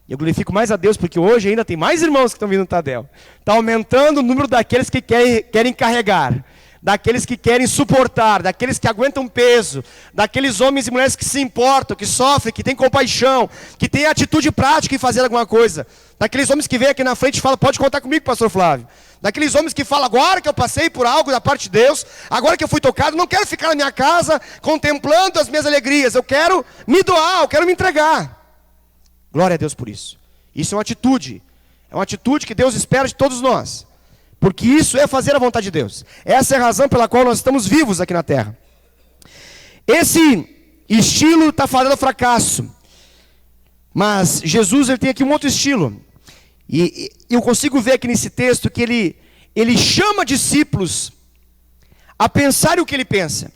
Eu glorifico mais a Deus porque hoje ainda tem mais irmãos que estão vindo no Tadel. Está aumentando o número daqueles que querem carregar, daqueles que querem suportar, daqueles que aguentam peso, daqueles homens e mulheres que se importam, que sofrem, que têm compaixão, que têm atitude prática em fazer alguma coisa. Daqueles homens que vêm aqui na frente e falam: pode contar comigo, pastor Flávio. Daqueles homens que falam: agora que eu passei por algo da parte de Deus, agora que eu fui tocado, não quero ficar na minha casa contemplando as minhas alegrias. Eu quero me doar, eu quero me entregar. Glória a Deus por isso. Isso é uma atitude. É uma atitude que Deus espera de todos nós. Porque isso é fazer a vontade de Deus. Essa é a razão pela qual nós estamos vivos aqui na terra. Esse estilo está fadado ao fracasso. Mas Jesus, ele tem aqui um outro estilo. E eu consigo ver aqui nesse texto que ele chama discípulos a pensarem o que ele pensa.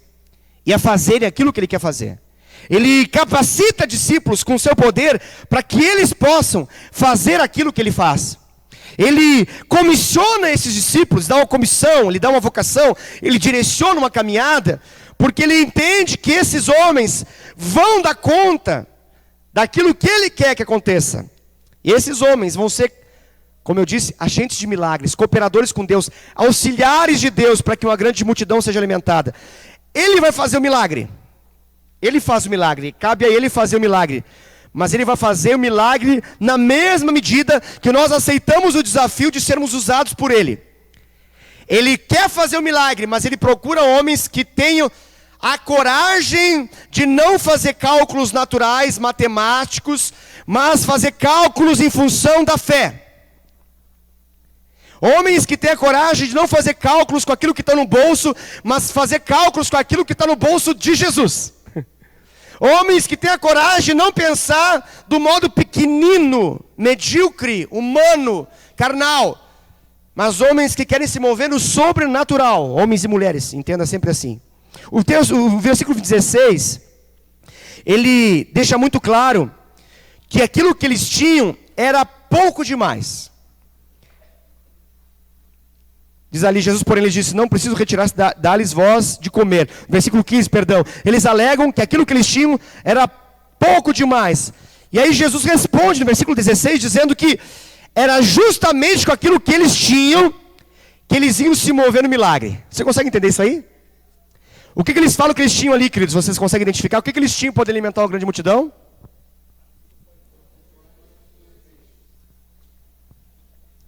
E a fazerem aquilo que ele quer fazer. Ele capacita discípulos com seu poder para que eles possam fazer aquilo que ele faz. Ele comissiona esses discípulos, dá uma comissão, ele dá uma vocação, ele direciona uma caminhada, porque ele entende que esses homens vão dar conta daquilo que ele quer que aconteça. E esses homens vão ser, como eu disse, agentes de milagres, cooperadores com Deus, auxiliares de Deus para que uma grande multidão seja alimentada. Ele vai fazer o milagre. Ele faz o milagre, cabe a ele fazer o milagre. Mas ele vai fazer o milagre na mesma medida que nós aceitamos o desafio de sermos usados por ele. Ele quer fazer o milagre, mas ele procura homens que tenham a coragem de não fazer cálculos naturais, matemáticos, mas fazer cálculos em função da fé. Homens que têm a coragem de não fazer cálculos com aquilo que está no bolso, mas fazer cálculos com aquilo que está no bolso de Jesus. Homens que têm a coragem de não pensar do modo pequenino, medíocre, humano, carnal. Mas homens que querem se mover no sobrenatural. Homens e mulheres, entenda sempre assim. O versículo 16, ele deixa muito claro que aquilo que eles tinham era pouco demais. Diz ali, Jesus, porém, lhes disse, não preciso retirar-se, dá-lhes vós de comer. Versículo 15, perdão. Eles alegam que aquilo que eles tinham era pouco demais. E aí Jesus responde no versículo 16, dizendo que era justamente com aquilo que eles tinham, que eles iam se mover no milagre. Você consegue entender isso aí? O que eles falam que eles tinham ali, queridos? Vocês conseguem identificar? O que eles tinham para poder alimentar uma grande multidão?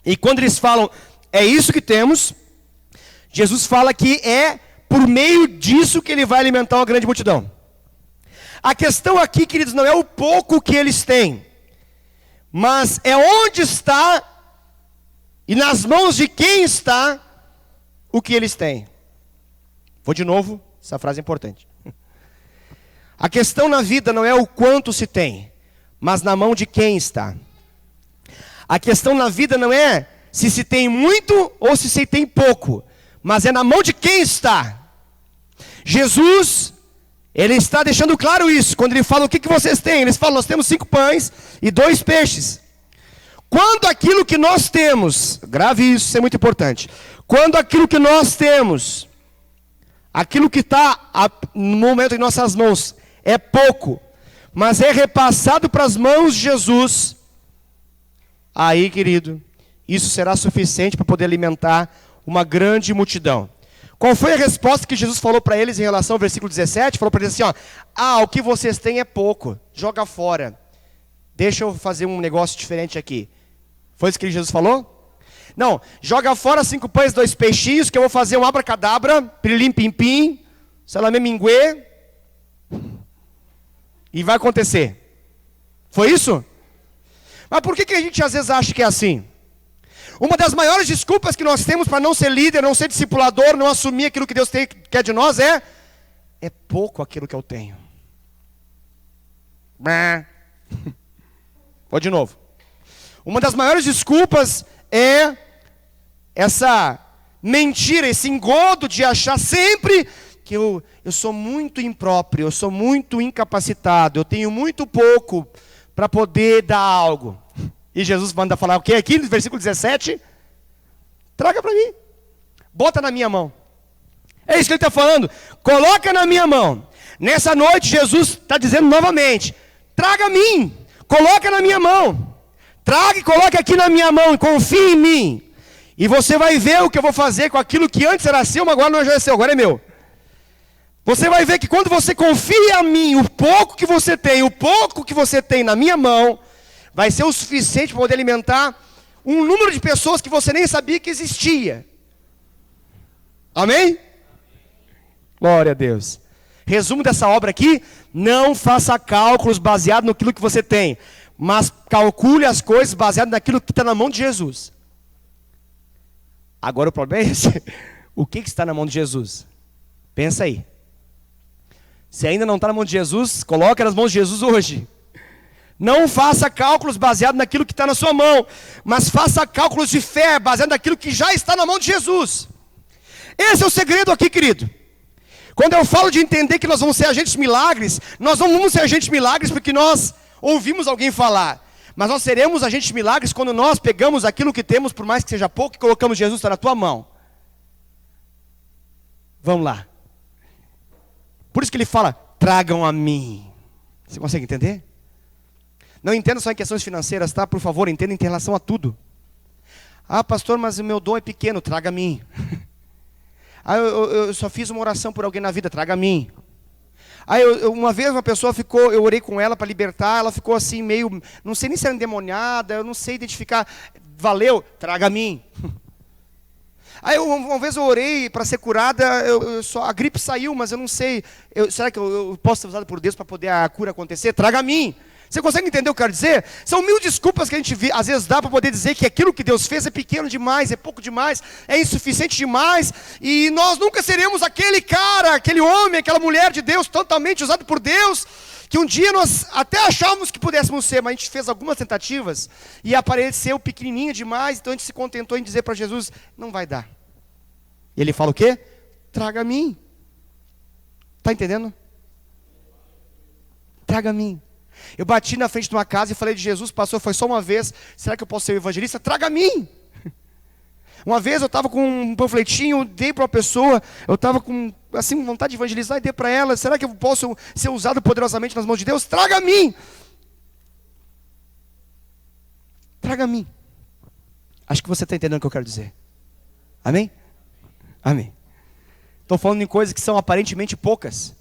E quando eles falam, é isso que temos, Jesus fala que é por meio disso que ele vai alimentar uma grande multidão. A questão aqui, queridos, não é o pouco que eles têm, mas é onde está e nas mãos de quem está o que eles têm. Vou de novo, essa frase é importante. A questão na vida não é o quanto se tem, mas na mão de quem está. A questão na vida não é se tem muito ou se tem pouco, mas é na mão de quem está. Jesus, ele está deixando claro isso, quando ele fala, o que vocês têm? Eles falam, nós temos 5 pães e 2 peixes. Quando aquilo que nós temos, grave isso é muito importante, quando aquilo que nós temos, aquilo que está no momento em nossas mãos, é pouco, mas é repassado para as mãos de Jesus, aí, querido, isso será suficiente para poder alimentar uma grande multidão. Qual foi a resposta que Jesus falou para eles em relação ao versículo 17? Falou para eles assim, o que vocês têm é pouco, joga fora. Deixa eu fazer um negócio diferente aqui. Foi isso que Jesus falou? Não, joga fora 5 pães, 2 peixinhos, que eu vou fazer um abracadabra, pirilim pim pim, salamé minguê, e vai acontecer. Foi isso? Mas por que a gente às vezes acha que é assim? Uma das maiores desculpas que nós temos para não ser líder, não ser discipulador, não assumir aquilo que Deus quer de nós é pouco aquilo que eu tenho. Vou de novo. Uma das maiores desculpas é essa mentira, esse engodo de achar sempre que eu sou muito impróprio, eu sou muito incapacitado, eu tenho muito pouco para poder dar algo. E Jesus manda falar o que aqui no versículo 17? Traga para mim. Bota na minha mão. É isso que ele está falando. Coloca na minha mão. Nessa noite Jesus está dizendo novamente, traga a mim. Coloca na minha mão. Traga e coloque aqui na minha mão e confie em mim. E você vai ver o que eu vou fazer com aquilo que antes era seu, mas agora não é seu, agora é meu. Você vai ver que quando você confia em mim, o pouco que você tem na minha mão, vai ser o suficiente para poder alimentar um número de pessoas que você nem sabia que existia. Amém? Glória a Deus. Resumo dessa obra aqui, não faça cálculos baseados naquilo que você tem, mas calcule as coisas baseadas naquilo que está na mão de Jesus. Agora o problema é esse. O que está na mão de Jesus? Pensa aí. Se ainda não está na mão de Jesus, coloque nas mãos de Jesus hoje. Não faça cálculos baseados naquilo que está na sua mão, mas faça cálculos de fé baseados naquilo que já está na mão de Jesus. Esse é o segredo aqui, querido. Quando eu falo de entender que nós vamos ser agentes milagres, nós não vamos ser agentes milagres porque nós ouvimos alguém falar. Mas nós seremos agentes de milagres quando nós pegamos aquilo que temos, por mais que seja pouco, e colocamos: Jesus, está na tua mão. Vamos lá. Por isso que ele fala: tragam a mim. Você consegue entender? Não entenda só em questões financeiras, tá? Por favor, entenda em relação a tudo. Ah, pastor, mas o meu dom é pequeno, traga a mim. Ah, eu só fiz uma oração por alguém na vida, traga a mim. Ah, uma vez uma pessoa ficou, eu orei com ela para libertar, ela ficou assim meio, não sei nem se era endemoniada, eu não sei identificar, valeu, traga a mim. Aí uma vez eu orei para ser curada, a gripe saiu, mas eu não sei, será que eu posso ser usado por Deus para poder a cura acontecer? Traga a mim. Você consegue entender o que eu quero dizer? São 1000 desculpas que a gente às vezes dá para poder dizer que aquilo que Deus fez é pequeno demais, é pouco demais, é insuficiente demais, e nós nunca seremos aquele cara, aquele homem, aquela mulher de Deus, totalmente usado por Deus, que um dia nós até achávamos que pudéssemos ser, mas a gente fez algumas tentativas, e apareceu pequenininho demais, então a gente se contentou em dizer para Jesus: não vai dar. E ele fala o quê? Traga a mim. Está entendendo? Traga a mim. Eu bati na frente de uma casa e falei de Jesus: pastor, foi só uma vez, será que eu posso ser o evangelista? Traga a mim. Uma vez eu estava com um panfletinho, dei para uma pessoa, eu estava com assim, vontade de evangelizar e dei para ela: será que eu posso ser usado poderosamente nas mãos de Deus? Traga a mim. Traga a mim. Acho que você está entendendo o que eu quero dizer. Amém? Amém. Estou falando em coisas que são aparentemente poucas.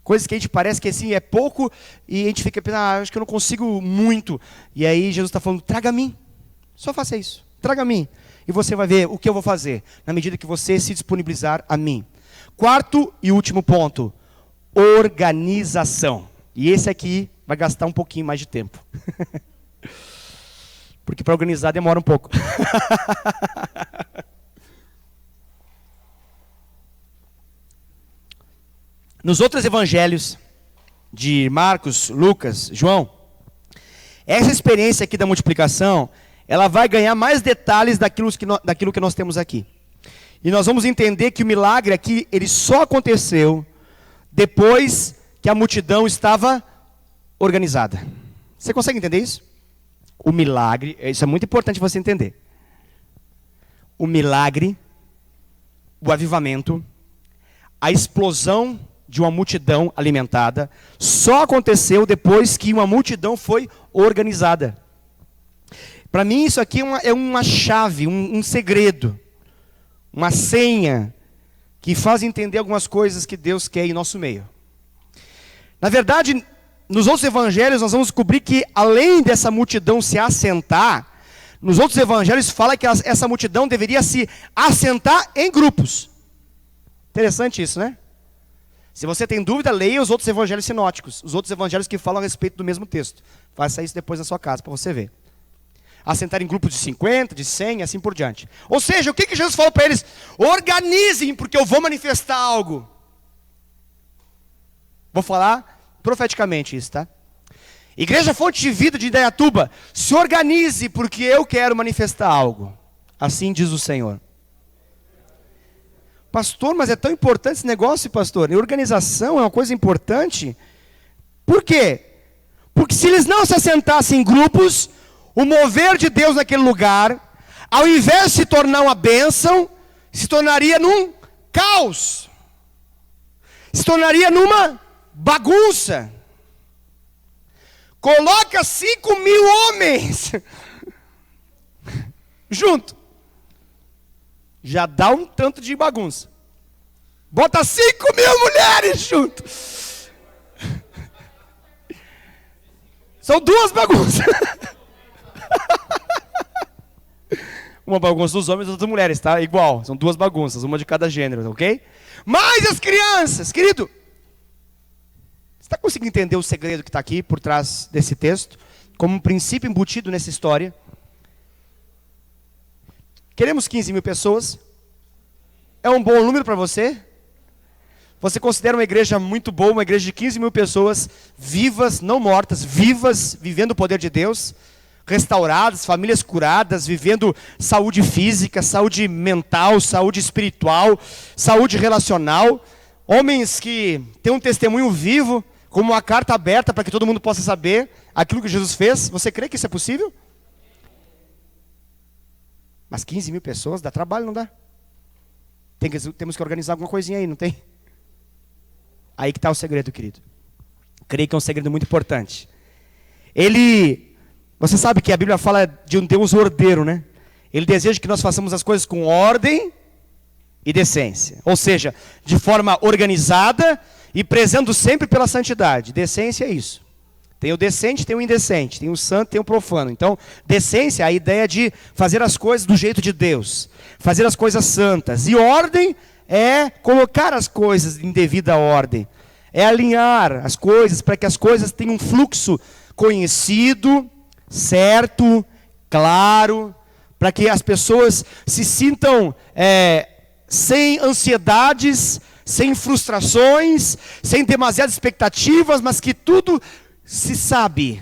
Coisas que a gente parece que assim é pouco, e a gente fica pensando: acho que eu não consigo muito. E aí Jesus está falando: traga a mim. Só faça isso. Traga a mim. E você vai ver o que eu vou fazer, na medida que você se disponibilizar a mim. Quarto e último ponto: organização. E esse aqui vai gastar um pouquinho mais de tempo. Porque para organizar demora um pouco. Nos outros evangelhos de Marcos, Lucas, João, essa experiência aqui da multiplicação, ela vai ganhar mais detalhes daquilo que nós temos aqui. E nós vamos entender que o milagre aqui, ele só aconteceu depois que a multidão estava organizada. Você consegue entender isso? O milagre, isso é muito importante você entender. O milagre, o avivamento, a explosão de uma multidão alimentada, só aconteceu depois que uma multidão foi organizada. Para mim isso aqui é uma chave, um segredo, uma senha, que faz entender algumas coisas que Deus quer em nosso meio. Na verdade, nos outros evangelhos nós vamos descobrir que, além dessa multidão se assentar, nos outros evangelhos fala que essa multidão deveria se assentar em grupos. Interessante isso, né? Se você tem dúvida, leia os outros evangelhos sinóticos, os outros evangelhos que falam a respeito do mesmo texto. Faça isso depois na sua casa, para você ver. Assentar em grupos de 50, de 100, assim por diante. Ou seja, o que Jesus falou para eles? Organizem, porque eu vou manifestar algo. Vou falar profeticamente isso, tá? Igreja Fonte de Vida de Indaiatuba, se organize, porque eu quero manifestar algo. Assim diz o Senhor. Pastor, mas é tão importante esse negócio, pastor? E organização é uma coisa importante? Por quê? Porque se eles não se assentassem em grupos, o mover de Deus naquele lugar, ao invés de se tornar uma bênção, se tornaria num caos. Se tornaria numa bagunça. Coloca 5.000 homens junto. Já dá um tanto de bagunça. Bota 5.000 mulheres junto. São duas bagunças. Uma bagunça dos homens e outra das mulheres, tá? Igual, são duas bagunças, uma de cada gênero, ok? Mas as crianças, querido, você está conseguindo entender o segredo que está aqui por trás desse texto? Como um princípio embutido nessa história. Queremos 15.000 pessoas. É um bom número para você? Você considera uma igreja muito boa, uma igreja de 15.000 pessoas vivas, não mortas, vivas, vivendo o poder de Deus, restauradas, famílias curadas, vivendo saúde física, saúde mental, saúde espiritual, saúde relacional, homens que têm um testemunho vivo, como uma carta aberta para que todo mundo possa saber aquilo que Jesus fez. Você crê que isso é possível? Mas 15 mil pessoas, dá trabalho, não dá? Temos que organizar alguma coisinha aí, não tem? Aí que está o segredo, querido. Creio que é um segredo muito importante. Você sabe que a Bíblia fala de um Deus ordeiro, né? Ele deseja que nós façamos as coisas com ordem e decência. Ou seja, de forma organizada e prezando sempre pela santidade. Decência é isso. Tem o decente, tem o indecente. Tem o santo, tem o profano. Então, decência é a ideia de fazer as coisas do jeito de Deus. Fazer as coisas santas. E ordem é colocar as coisas em devida ordem. É alinhar as coisas para que as coisas tenham um fluxo conhecido, certo, claro, para que as pessoas se sintam sem ansiedades, sem frustrações, sem demasiadas expectativas, mas que tudo se sabe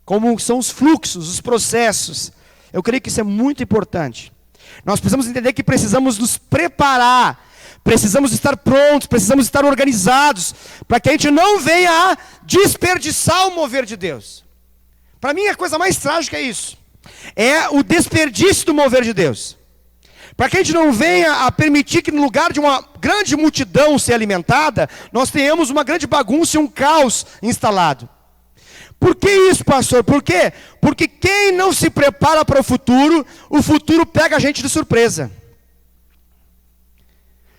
como são os fluxos, os processos. Eu creio que isso é muito importante. Nós precisamos entender que precisamos nos preparar, precisamos estar prontos, precisamos estar organizados, para que a gente não venha a desperdiçar o mover de Deus. Para mim a coisa mais trágica é isso. É o desperdício do mover de Deus. Para que a gente não venha a permitir que no lugar de uma grande multidão ser alimentada, nós tenhamos uma grande bagunça e um caos instalado. Por que isso, pastor? Por quê? Porque quem não se prepara para o futuro pega a gente de surpresa.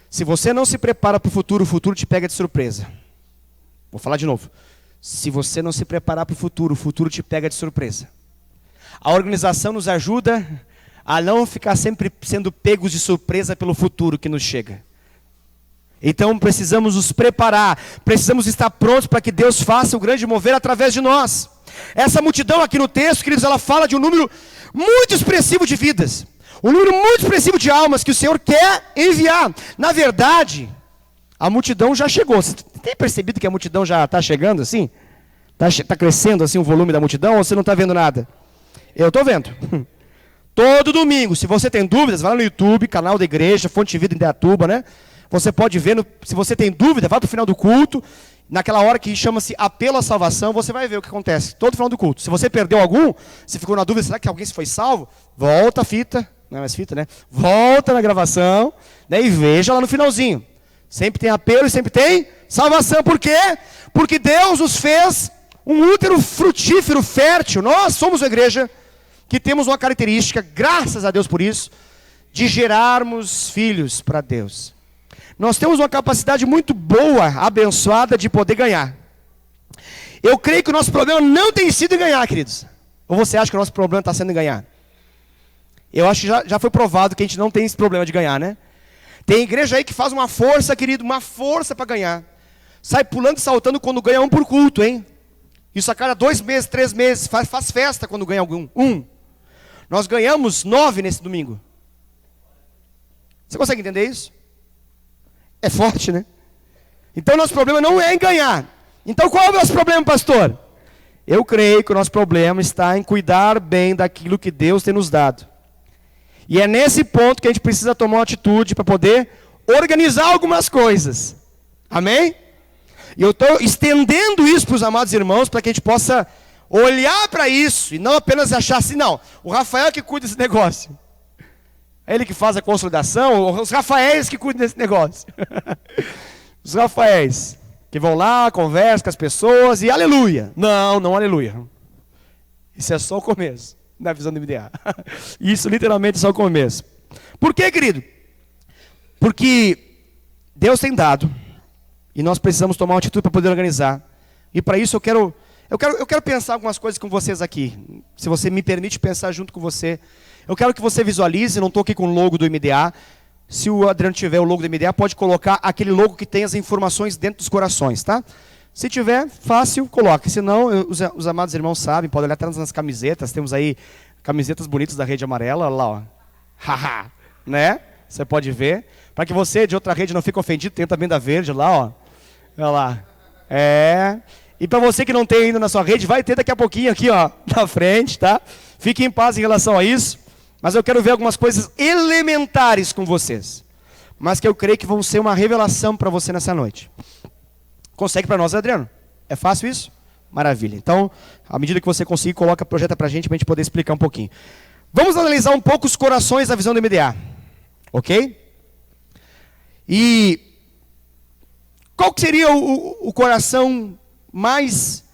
Se você não se prepara para o futuro te pega de surpresa. Vou falar de novo. Se você não se preparar para o futuro te pega de surpresa. A organização nos ajuda a não ficar sempre sendo pegos de surpresa pelo futuro que nos chega. Então precisamos nos preparar, precisamos estar prontos para que Deus faça o grande mover através de nós. Essa multidão aqui no texto, queridos, ela fala de um número muito expressivo de vidas. Um número muito expressivo de almas que o Senhor quer enviar. Na verdade, a multidão já chegou. Você tem percebido que a multidão já está chegando assim? Está crescendo assim o volume da multidão ou você não está vendo nada? Eu estou vendo. Todo domingo, se você tem dúvidas, vai lá no YouTube, canal da igreja, Fonte de Vida em Indaiatuba, né? Você pode ver, se você tem dúvida, vai para o final do culto, naquela hora que chama-se apelo à salvação, você vai ver o que acontece, todo final do culto. Se você perdeu algum, se ficou na dúvida, será que alguém foi salvo? Volta a fita, não é mais fita, né? Volta na gravação, né? E veja lá no finalzinho. Sempre tem apelo e sempre tem salvação. Por quê? Porque Deus nos fez um útero frutífero, fértil. Nós somos uma igreja que temos uma característica, graças a Deus por isso, de gerarmos filhos para Deus. Nós temos uma capacidade muito boa, abençoada, de poder ganhar. Eu creio que o nosso problema não tem sido em ganhar, queridos. Ou você acha que o nosso problema está sendo em ganhar? Eu acho que já foi provado que a gente não tem esse problema de ganhar, né? Tem igreja aí que faz uma força, querido, uma força para ganhar. Sai pulando e saltando quando ganha um por culto, hein? Isso a cada 2 meses, 3 meses, faz festa quando ganha algum. Nós ganhamos 9 nesse domingo. Você consegue entender isso? É forte, né? Então nosso problema não é em ganhar. Então qual é o nosso problema, pastor? Eu creio que o nosso problema está em cuidar bem daquilo que Deus tem nos dado. E é nesse ponto que a gente precisa tomar uma atitude para poder organizar algumas coisas. Amém? E eu estou estendendo isso para os amados irmãos, para que a gente possa olhar para isso e não apenas achar assim, não, o Rafael que cuida desse negócio. É ele que faz a consolidação, os Rafaéis que cuidam desse negócio. Os Rafaéis que vão lá, conversam com as pessoas e aleluia. Não aleluia. Isso é só o começo, na visão do MDA. Isso literalmente é só o começo. Por quê, querido? Porque Deus tem dado e nós precisamos tomar uma atitude para poder organizar. E para isso eu quero pensar algumas coisas com vocês aqui. Se você me permite pensar junto com você. Eu quero que você visualize, não estou aqui com o logo do MDA. Se o Adriano tiver o logo do MDA, pode colocar aquele logo que tem as informações dentro dos corações, tá? Se tiver, fácil, coloque. Se não, os amados irmãos sabem, podem olhar até nas camisetas. Temos aí camisetas bonitas da Rede Amarela, olha lá, ó. Haha, né? Você pode ver. Para que você de outra rede não fique ofendido, tem também da Verde lá, ó. Olha lá. E para você que não tem ainda na sua rede, vai ter daqui a pouquinho aqui, ó, na frente, tá? Fique em paz em relação a isso. Mas eu quero ver algumas coisas elementares com vocês. Mas que eu creio que vão ser uma revelação para você nessa noite. Consegue para nós, Adriano? É fácil isso? Maravilha. Então, à medida que você conseguir, projeta para a gente poder explicar um pouquinho. Vamos analisar um pouco os corações da visão do MDA. Ok? E qual que seria o coração mais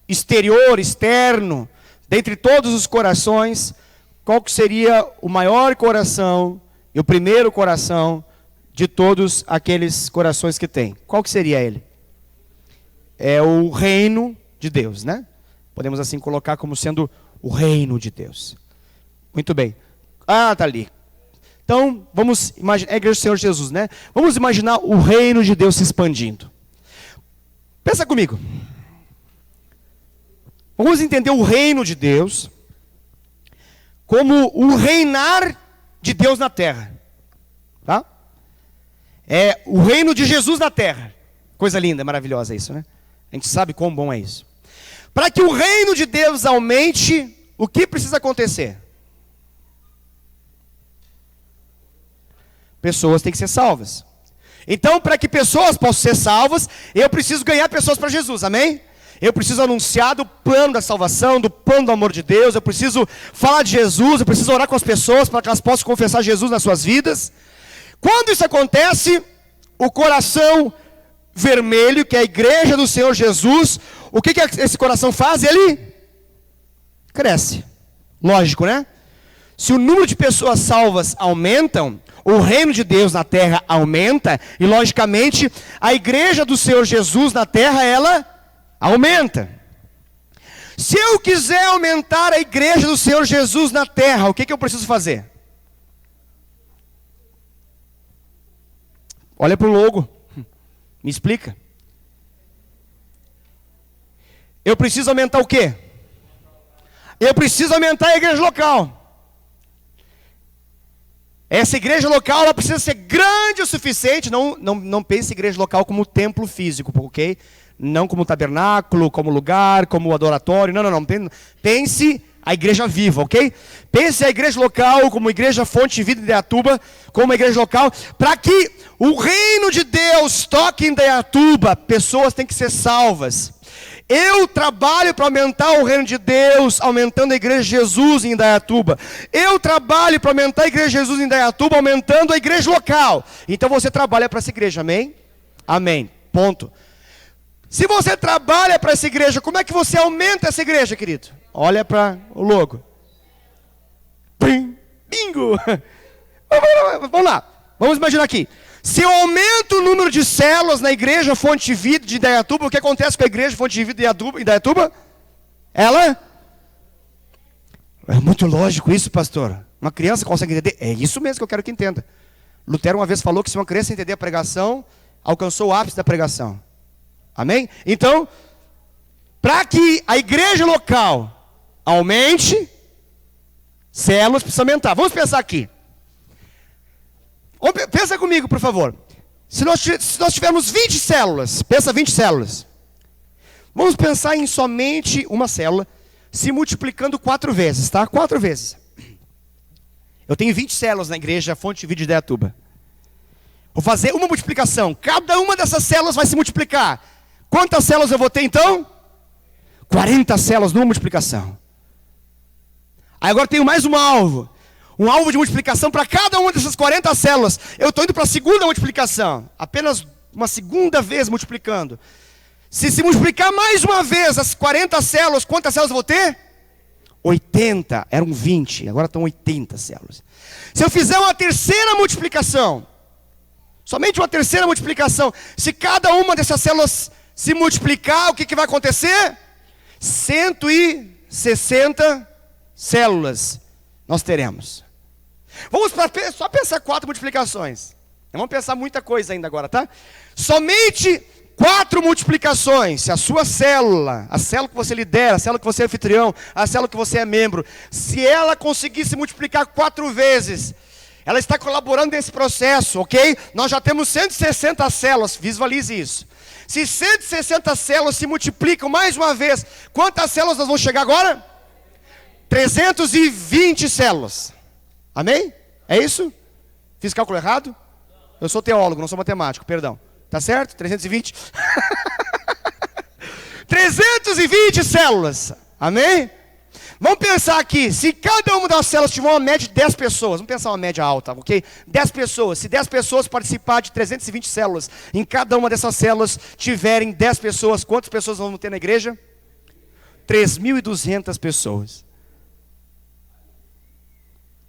exterior, externo, dentre todos os corações, qual que seria o maior coração e o primeiro coração de todos aqueles corações que tem? Qual que seria ele? É o reino de Deus, né? Podemos assim colocar como sendo o reino de Deus. Muito bem. Ah, tá ali. Então, vamos imaginar, é a igreja do Senhor Jesus, né? Vamos imaginar o reino de Deus se expandindo. Pensa comigo. Vamos entender o reino de Deus como o reinar de Deus na terra. Tá? É o reino de Jesus na terra. Coisa linda, maravilhosa isso, né? A gente sabe quão bom é isso. Para que o reino de Deus aumente, o que precisa acontecer? Pessoas têm que ser salvas. Então, para que pessoas possam ser salvas, eu preciso ganhar pessoas para Jesus, amém? Eu preciso anunciar do plano da salvação, do plano do amor de Deus. Eu preciso falar de Jesus, eu preciso orar com as pessoas para que elas possam confessar Jesus nas suas vidas. Quando isso acontece, o coração vermelho, que é a igreja do Senhor Jesus, o que esse coração faz? Ele cresce. Lógico, né? Se o número de pessoas salvas aumentam, o reino de Deus na terra aumenta, e logicamente a igreja do Senhor Jesus na terra, ela aumenta. Se eu quiser aumentar a igreja do Senhor Jesus na terra, o que eu preciso fazer? Olha para o logo. Me explica. Eu preciso aumentar o quê? Eu preciso aumentar a igreja local. Essa igreja local, ela precisa ser grande o suficiente. Não pense igreja local como templo físico, ok? Não como tabernáculo, como lugar, como adoratório. Não. Pense a igreja viva, ok? Pense a igreja local como igreja Fonte de Vida de Indaiatuba, como uma igreja local, para que o reino de Deus toque em Indaiatuba, pessoas têm que ser salvas. Eu trabalho para aumentar o reino de Deus, aumentando a igreja de Jesus em Indaiatuba. Eu trabalho para aumentar a igreja de Jesus em Indaiatuba, aumentando a igreja local. Então você trabalha para essa igreja, amém? Amém, ponto. Se você trabalha para essa igreja, como é que você aumenta essa igreja, querido? Olha para o logo. Bingo! Vamos lá, vamos imaginar aqui. Se eu aumento o número de células na igreja Fonte de Vida de Indaiatuba, o que acontece com a igreja Fonte de Vida de Indaiatuba? Ela? É muito lógico isso, pastor. Uma criança consegue entender? É isso mesmo que eu quero que entenda. Lutero uma vez falou que se uma criança entender a pregação, alcançou o ápice da pregação. Amém? Então, para que a igreja local aumente, células precisam aumentar. Vamos pensar aqui. Pensa comigo, por favor. Se nós tivermos 20 células, pensa 20 células. Vamos pensar em somente uma célula se multiplicando 4 vezes, tá? 4 vezes. Eu tenho 20 células na igreja Fonte de Vida de Indaiatuba. Vou fazer uma multiplicação. Cada uma dessas células vai se multiplicar. Quantas células eu vou ter então? 40 células numa multiplicação. Aí agora tenho mais um alvo. Um alvo de multiplicação para cada uma dessas 40 células. Eu estou indo para a segunda multiplicação. Apenas uma segunda vez multiplicando. Se multiplicar mais uma vez as 40 células, quantas células eu vou ter? 80. Eram 20, agora estão 80 células. Se eu fizer uma terceira multiplicação, somente uma terceira multiplicação, se cada uma dessas células se multiplicar, o que vai acontecer? 160 células nós teremos. Vamos só pensar 4 multiplicações. Não vamos pensar muita coisa ainda agora, tá? Somente 4 multiplicações. Se a sua célula, a célula que você lidera, a célula que você é anfitrião, a célula que você é membro, se ela conseguir se multiplicar 4 vezes, ela está colaborando nesse processo, ok? Nós já temos 160 células, visualize isso. Se 160 células se multiplicam mais uma vez, quantas células nós vamos chegar agora? 320 células. Amém? É isso? Fiz cálculo errado? Eu sou teólogo, não sou matemático, perdão. Tá certo? 320? 320 células. Amém? Vamos pensar aqui, se cada uma das células tiver uma média de 10 pessoas, vamos pensar uma média alta, ok? 10 pessoas, se 10 pessoas participar de 320 células, em cada uma dessas células tiverem 10 pessoas, quantas pessoas vamos ter na igreja? 3.200 pessoas.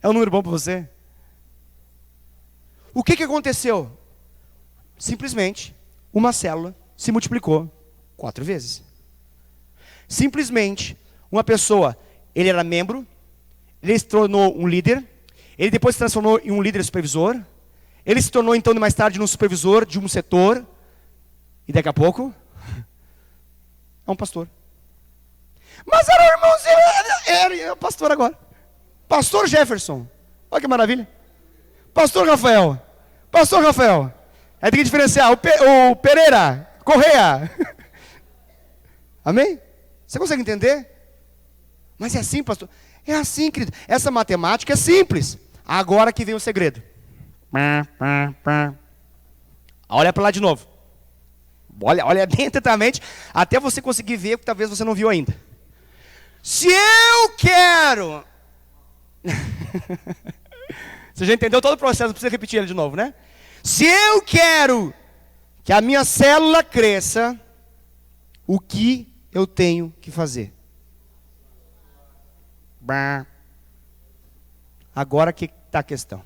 É um número bom para você? O que aconteceu? Simplesmente, uma célula se multiplicou 4 vezes. Simplesmente, uma pessoa... Ele era membro, ele se tornou um líder, ele depois se transformou em um líder supervisor, ele se tornou então mais tarde um supervisor de um setor, e daqui a pouco, é um pastor. Mas era o irmãozinho, era pastor agora. Pastor Jefferson, olha que maravilha. Pastor Rafael, aí tem que diferenciar, o Pereira, Correia. Amém? Você consegue entender? Mas é assim, pastor? É assim, querido. Essa matemática é simples. Agora que vem o segredo. Olha para lá de novo. Olha bem atentamente, até você conseguir ver o que talvez você não viu ainda. Se eu quero... Você já entendeu todo o processo, não precisa repetir ele de novo, né? Se eu quero que a minha célula cresça, o que eu tenho que fazer? Agora que está a questão.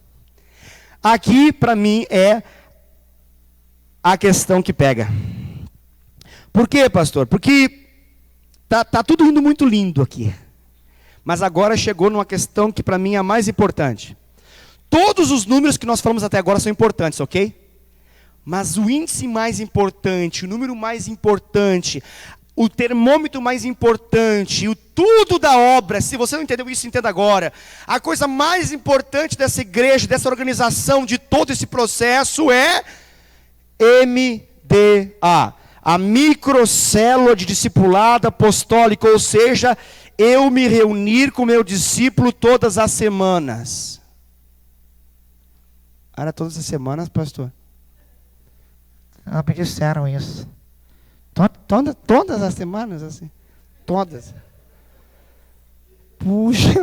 Aqui para mim é a questão que pega. Por quê, pastor? Porque tá tudo indo muito lindo aqui. Mas agora chegou numa questão que para mim é a mais importante. Todos os números que nós falamos até agora são importantes, ok? Mas o índice mais importante, o número mais importante, o termômetro mais importante, o tudo da obra, se você não entendeu isso, entenda agora. A coisa mais importante dessa igreja, dessa organização, de todo esse processo é MDA. A microcélula de discipulado apostólico, ou seja, eu me reunir com meu discípulo todas as semanas. Era todas as semanas, pastor? Não me disseram isso. Todas as semanas, assim? Todas. Puxa.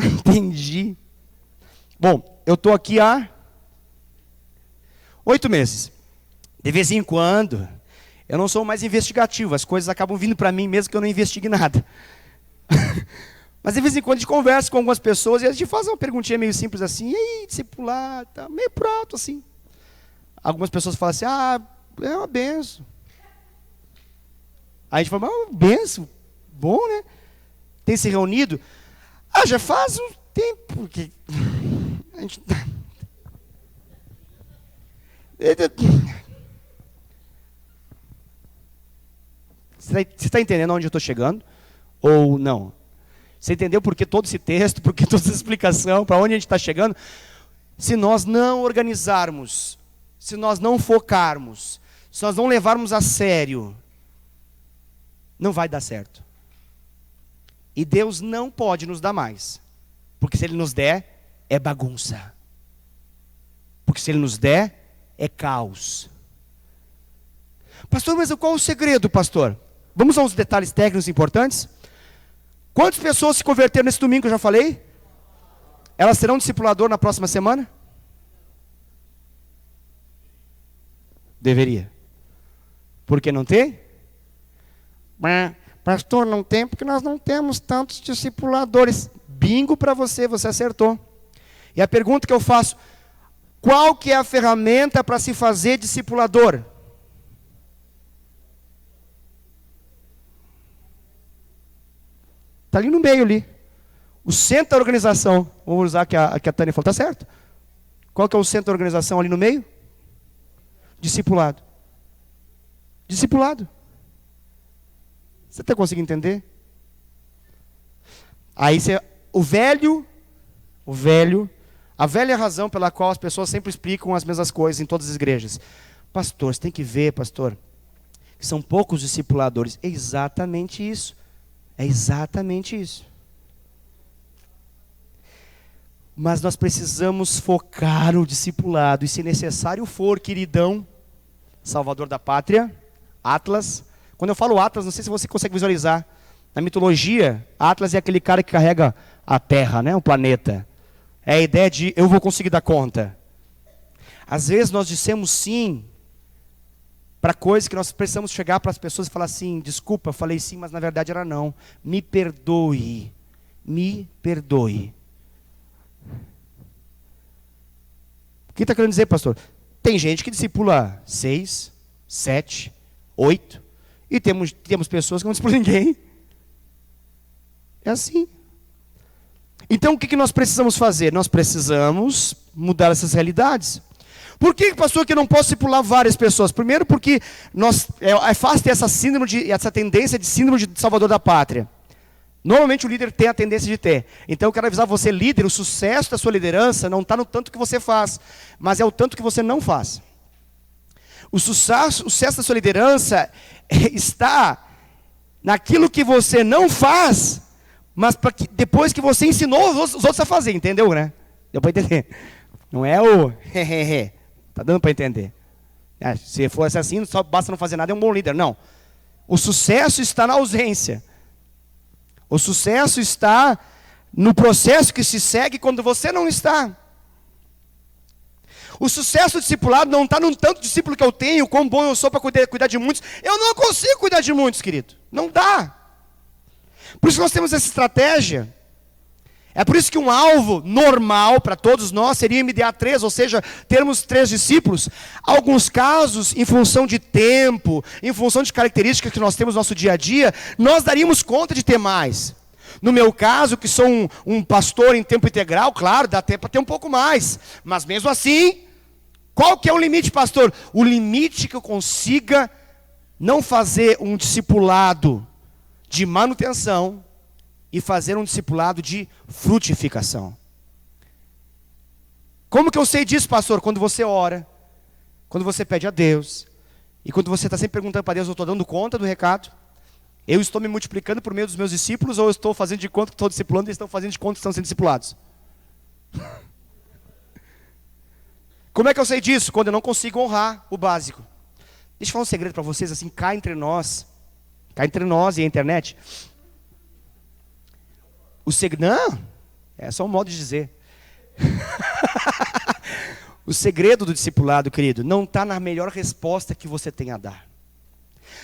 Entendi. Bom, eu estou aqui há 8 meses. De vez em quando, eu não sou mais investigativo. As coisas acabam vindo para mim mesmo que eu não investigue nada. Mas de vez em quando a gente conversa com algumas pessoas e a gente faz uma perguntinha meio simples assim. E aí, discipular, tá meio pronto assim. Algumas pessoas falam assim, é uma benção. Aí a gente fala, uma benção, bom, né? Tem se reunido? Já faz um tempo que a gente... Você está entendendo onde eu estou chegando? Ou não? Você entendeu por que todo esse texto, por que toda essa explicação, para onde a gente está chegando? Se nós não organizarmos, se nós não focarmos, se nós não levarmos a sério, não vai dar certo. E Deus não pode nos dar mais. Porque se Ele nos der, é bagunça. Porque se Ele nos der, é caos. Pastor, mas qual o segredo, pastor? Vamos a uns detalhes técnicos importantes? Quantas pessoas se converteram nesse domingo que eu já falei? Elas serão discipulador na próxima semana? Deveria. Por que não tem? Pastor, não tem porque nós não temos tantos discipuladores. Bingo para você, você acertou. E a pergunta que eu faço, qual que é a ferramenta para se fazer discipulador? Está ali no meio ali. O centro da organização. Vamos usar que a Tânia falou, está certo. Qual que é o centro da organização ali no meio? Discipulado. Discipulado. Você está conseguindo entender? Aí a velha razão pela qual as pessoas sempre explicam as mesmas coisas em todas as igrejas. Pastor, você tem que ver, pastor, que são poucos discipuladores. É exatamente isso. É exatamente isso. Mas nós precisamos focar no discipulado. E se necessário for, queridão, Salvador da Pátria, Atlas. Quando eu falo Atlas, não sei se você consegue visualizar. Na mitologia, Atlas é aquele cara que carrega a Terra, né? O planeta. É a ideia de eu vou conseguir dar conta. Às vezes nós dissemos sim para coisas que nós precisamos chegar para as pessoas e falar assim, desculpa, eu falei sim, mas na verdade era não. Me perdoe. Me perdoe. O que está querendo dizer, pastor? Tem gente que discipula 6, 7, 8. E temos pessoas que não discipulam ninguém. É assim. Então o que nós precisamos fazer? Nós precisamos mudar essas realidades. Por que, pastor, que eu não posso discipular várias pessoas? Primeiro porque é fácil ter essa tendência de síndrome de salvador da pátria. Normalmente o líder tem a tendência de ter. Então eu quero avisar você, líder, o sucesso da sua liderança não está no tanto que você faz, mas é o tanto que você não faz. O sucesso da sua liderança está naquilo que você não faz, mas depois que você ensinou os outros a fazer, entendeu, né? Deu para entender? Não é o hehehe. Está dando para entender? Se fosse assim, só basta não fazer nada, é um bom líder. Não. O sucesso está na ausência. O sucesso está no processo que se segue quando você não está. O sucesso do discipulado não está no tanto discípulo que eu tenho, quão bom eu sou para cuidar de muitos. Eu não consigo cuidar de muitos, querido. Não dá. Por isso que nós temos essa estratégia. É por isso que um alvo normal para todos nós seria MDA 3, ou seja, termos 3 discípulos. Alguns casos, em função de tempo, em função de características que nós temos no nosso dia a dia, nós daríamos conta de ter mais. No meu caso, que sou um pastor em tempo integral, claro, dá até para ter um pouco mais. Mas mesmo assim, qual que é o limite, pastor? O limite que eu consiga não fazer um discipulado de manutenção e fazer um discipulado de frutificação. Como que eu sei disso, pastor? Quando você ora, quando você pede a Deus, e quando você está sempre perguntando para Deus, eu estou dando conta do recado? Eu estou me multiplicando por meio dos meus discípulos, ou eu estou fazendo de conta que estou discipulando e eles estão fazendo de conta que estão sendo discipulados? Como é que eu sei disso? Quando eu não consigo honrar o básico. Deixa eu falar um segredo para vocês, assim, cá entre nós e a internet. Não, é só um modo de dizer. O segredo do discipulado, querido, não está na melhor resposta que você tem a dar.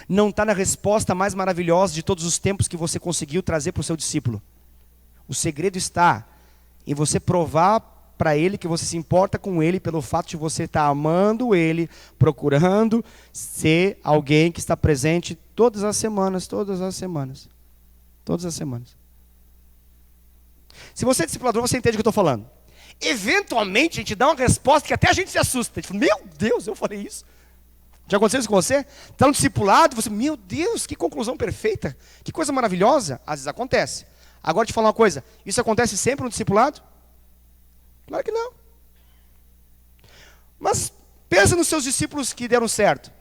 Não está na resposta mais maravilhosa de todos os tempos que você conseguiu trazer para o seu discípulo. O segredo está em você provar para ele que você se importa com ele pelo fato de você estar amando ele, procurando ser alguém que está presente todas as semanas. Se você é discipulador, você entende o que eu estou falando. Eventualmente, a gente dá uma resposta que até a gente se assusta. A gente fala, meu Deus, eu falei isso. Já aconteceu isso com você? Está no discipulado, você, meu Deus, que conclusão perfeita. Que coisa maravilhosa. Às vezes acontece. Agora, te falar uma coisa. Isso acontece sempre no discipulado? Claro que não. Mas pensa nos seus discípulos que deram certo.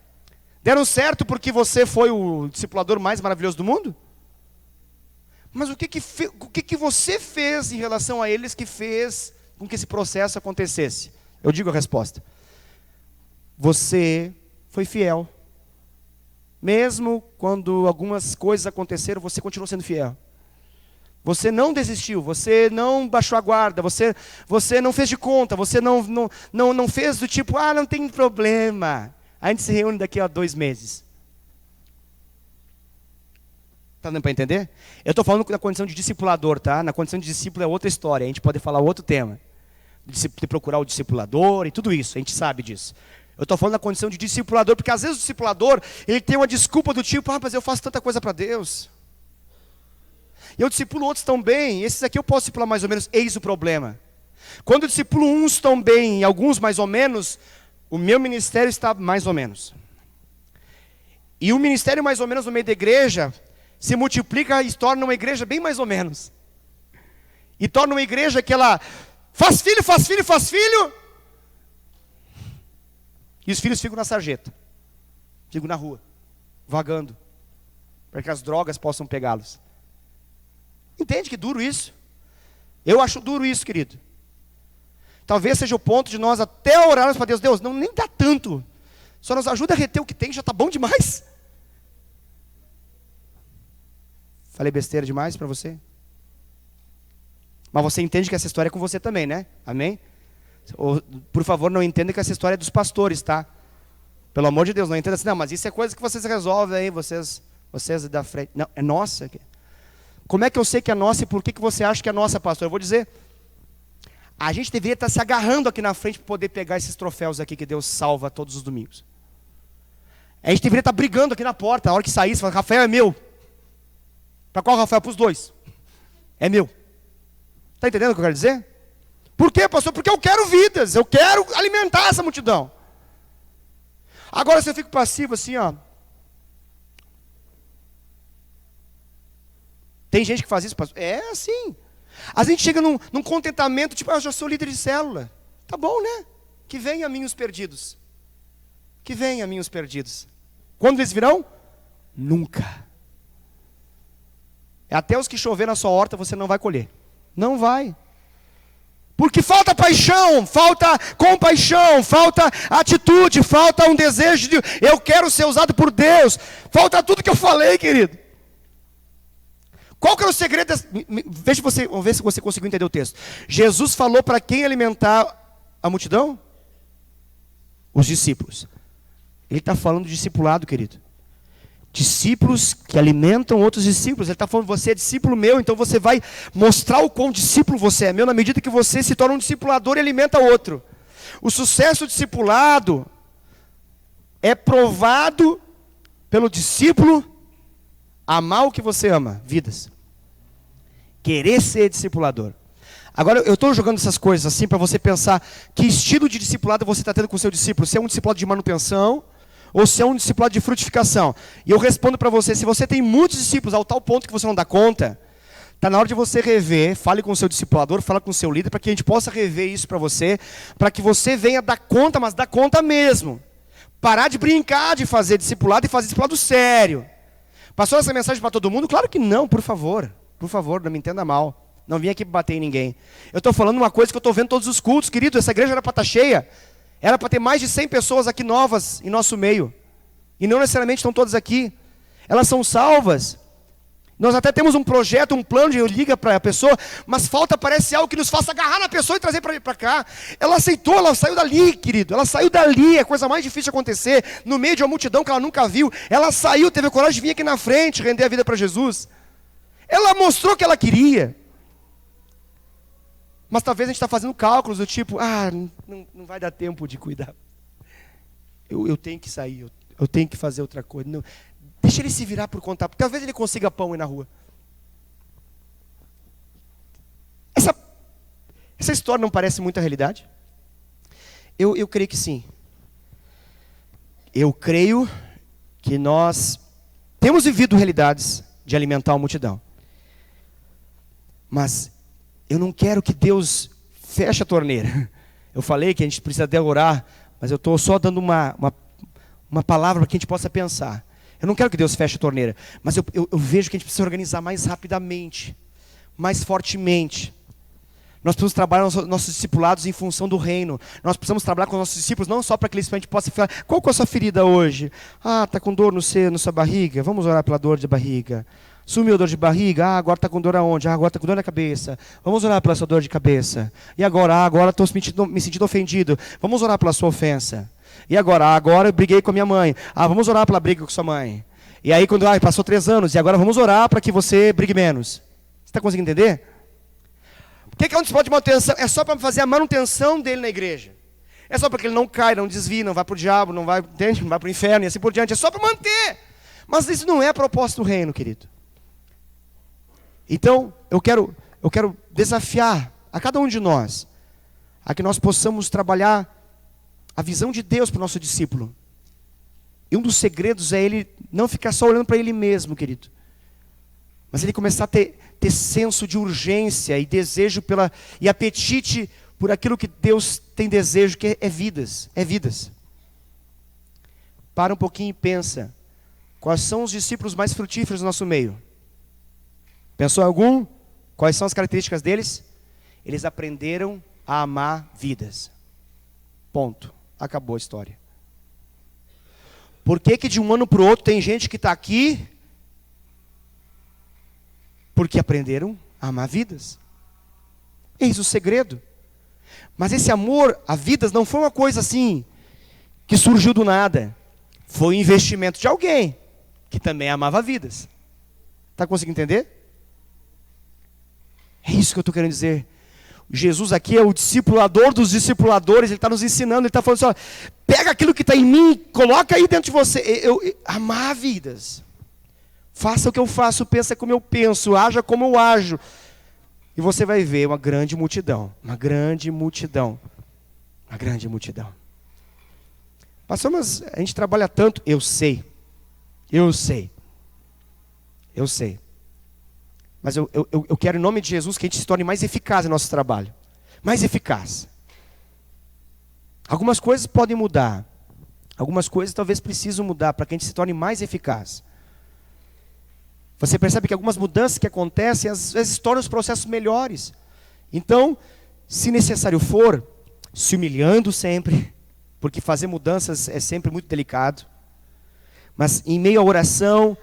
Deram certo porque você foi o discipulador mais maravilhoso do mundo? Mas o que você fez em relação a eles que fez com que esse processo acontecesse? Eu digo a resposta. Você foi fiel. Mesmo quando algumas coisas aconteceram, você continuou sendo fiel. Você não desistiu, você não baixou a guarda, você não fez de conta, você não fez do tipo, não tem problema. A gente se reúne daqui a 2 meses. Está dando para entender? Eu estou falando na condição de discipulador, tá? Na condição de discípulo é outra história, a gente pode falar outro tema. De procurar o discipulador e tudo isso, a gente sabe disso. Eu estou falando na condição de discipulador, porque às vezes o discipulador, ele tem uma desculpa do tipo, mas eu faço tanta coisa para Deus. E eu discipulo outros tão bem, esses aqui eu posso discipular mais ou menos, eis o problema. Quando eu discipulo uns tão bem e alguns mais ou menos, o meu ministério está mais ou menos. E o ministério mais ou menos no meio da igreja se multiplica e torna uma igreja bem mais ou menos. E torna uma igreja que ela faz filho. E os filhos ficam na sarjeta. Ficam na rua, vagando. Para que as drogas possam pegá-los. Entende que duro isso? Eu acho duro isso, querido. Talvez seja o ponto de nós até orarmos para Deus. Deus, não nem dá tanto. Só nos ajuda a reter o que tem, já está bom demais. Falei besteira demais para você? Mas você entende que essa história é com você também, né? Amém? Por favor, não entenda que essa história é dos pastores, tá? Pelo amor de Deus, não entenda assim, não, mas isso é coisa que vocês resolvem aí, vocês da frente. Não, é nossa. Como é que eu sei que é nossa e por que você acha que é nossa, pastor? Eu vou dizer, a gente deveria estar se agarrando aqui na frente para poder pegar esses troféus aqui que Deus salva todos os domingos. A gente deveria estar brigando aqui na porta, a hora que saísse, falar, Rafael é meu. Para qual Rafael? Para os dois. É meu. Está entendendo o que eu quero dizer? Por quê, pastor? Porque eu quero vidas, eu quero alimentar essa multidão. Agora se eu fico passivo assim, ó. Tem gente que faz isso, pastor? É assim. A gente chega num contentamento, tipo, eu já sou líder de célula. Tá bom, né? Que venha a mim os perdidos. Que venha a mim os perdidos. Quando eles virão? Nunca. Até os que chover na sua horta você não vai colher. Não vai. Porque falta paixão, falta compaixão, falta atitude, falta um desejo de eu quero ser usado por Deus. Falta tudo que eu falei, querido. Qual que é o segredo? Vamos ver se você conseguiu entender o texto. Jesus falou para quem alimentar a multidão? Os discípulos. Ele está falando de discipulado, querido. Discípulos que alimentam outros discípulos. Ele está falando, você é discípulo meu, então você vai mostrar o quão discípulo você é meu, na medida que você se torna um discipulador e alimenta outro. O sucesso do discipulado é provado pelo discípulo amar o que você ama, vidas. Querer ser discipulador. Agora, eu estou jogando essas coisas assim para você pensar que estilo de discipulado você está tendo com o seu discípulo. Se é um discipulado de manutenção ou se é um discipulado de frutificação. E eu respondo para você, se você tem muitos discípulos ao tal ponto que você não dá conta, está na hora de você rever, fale com o seu discipulador, fale com o seu líder, para que a gente possa rever isso para você, para que você venha dar conta, mas dar conta mesmo. Parar de brincar de fazer discipulado e fazer discipulado sério. Passou essa mensagem para todo mundo? Claro que não, por favor, não me entenda mal. Não vim aqui para bater em ninguém. Eu estou falando uma coisa que eu estou vendo todos os cultos, querido, essa igreja era para estar cheia. Era para ter mais de 100 pessoas aqui novas em nosso meio. E não necessariamente estão todas aqui. Elas são salvas. Nós até temos um projeto, um plano de liga para a pessoa, mas falta, parece algo que nos faça agarrar na pessoa e trazer para cá. Ela aceitou, ela saiu dali, querido. Ela saiu dali, é a coisa mais difícil de acontecer, no meio de uma multidão que ela nunca viu. Ela saiu, teve a coragem de vir aqui na frente, render a vida para Jesus. Ela mostrou que ela queria. Mas talvez a gente está fazendo cálculos do tipo, não vai dar tempo de cuidar. Eu tenho que sair, eu tenho que fazer outra coisa. Não, deixa ele se virar por conta, porque talvez ele consiga pão aí na rua. Essa história não parece muito a realidade? Eu creio que sim. Eu creio que nós temos vivido realidades de alimentar a multidão. Mas eu não quero que Deus feche a torneira. Eu falei que a gente precisa até orar, mas eu estou só dando uma palavra para que a gente possa pensar. Eu não quero que Deus feche a torneira, mas eu vejo que a gente precisa organizar mais rapidamente, mais fortemente. Nós precisamos trabalhar nossos discipulados em função do reino. Nós precisamos trabalhar com nossos discípulos, não só para que a gente possa falar, qual que é a sua ferida hoje? Está com dor na sua barriga? Vamos orar pela dor de barriga. Sumiu a dor de barriga? Agora está com dor aonde? Agora está com dor na cabeça. Vamos orar pela sua dor de cabeça. E agora? Agora estou me sentindo ofendido. Vamos orar pela sua ofensa. E agora? Agora eu briguei com a minha mãe. Vamos orar pela briga com sua mãe. E aí quando passou 3 anos, e agora vamos orar para que você brigue menos. Você está conseguindo entender? O que é um discipulado de manutenção? É só para fazer a manutenção dele na igreja. É só para que ele não caia, não desvie, não vá para o diabo, não vai para o inferno e assim por diante. É só para manter. Mas isso não é a proposta do reino, querido. Então, eu quero desafiar a cada um de nós, a que nós possamos trabalhar a visão de Deus para o nosso discípulo. E um dos segredos é ele não ficar só olhando para ele mesmo, querido. Mas ele começar a ter senso de urgência e desejo e apetite por aquilo que Deus tem desejo, que é vidas. É vidas. Para um pouquinho e pensa. Quais são os discípulos mais frutíferos do nosso meio? Pensou em algum? Quais são as características deles? Eles aprenderam a amar vidas. Ponto. Acabou a história. Por que de um ano para o outro tem gente que está aqui Porque aprenderam a amar vidas. Eis o segredo. Mas esse amor a vidas não foi uma coisa assim, que surgiu do nada. Foi um investimento de alguém, que também amava vidas. Está conseguindo entender? É isso que eu estou querendo dizer. Jesus aqui é o discipulador dos discipuladores, ele está nos ensinando, ele está falando assim, ó, pega aquilo que está em mim, coloca aí dentro de você. Amar vidas. Faça o que eu faço, pensa como eu penso, haja como eu ajo. E você vai ver uma grande multidão, uma grande multidão, uma grande multidão. Pastor, mas a gente trabalha tanto, eu sei. Mas eu quero, em nome de Jesus, que a gente se torne mais eficaz no nosso trabalho. Mais eficaz. Algumas coisas podem mudar. Algumas coisas talvez precisam mudar para que a gente se torne mais eficaz. Você percebe que algumas mudanças que acontecem, às vezes tornam os processos melhores. Então, se necessário for, se humilhando sempre, porque fazer mudanças é sempre muito delicado. Mas em meio à oração,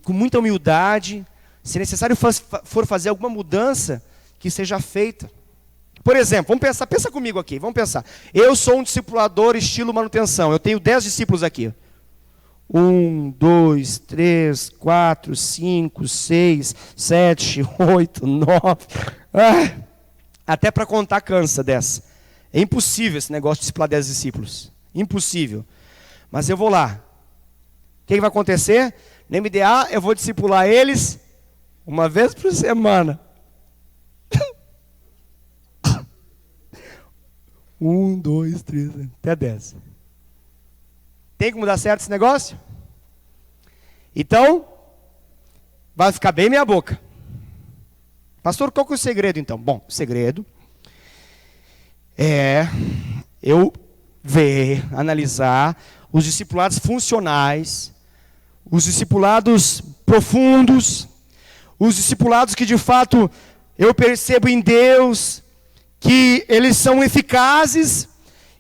com muita humildade, se necessário for fazer alguma mudança, que seja feita. Por exemplo, vamos pensar, pensa comigo aqui, vamos pensar. Eu sou um discipulador estilo manutenção, eu tenho 10 discípulos aqui. 1, 2, 3, 4, 5, 6, 7, 8, 9. Até para contar cansa dessa. É impossível esse negócio de discipular 10 discípulos. Impossível. Mas eu vou lá. O que vai acontecer? No MDA eu vou discipular eles uma vez por semana. 1, 2, 3, até 10. Tem como dar certo esse negócio? Então, vai ficar bem meia boca. Pastor, qual que é o segredo então? Bom, o segredo é eu ver, analisar os discipulados funcionais, os discipulados profundos, os discipulados que de fato eu percebo em Deus que eles são eficazes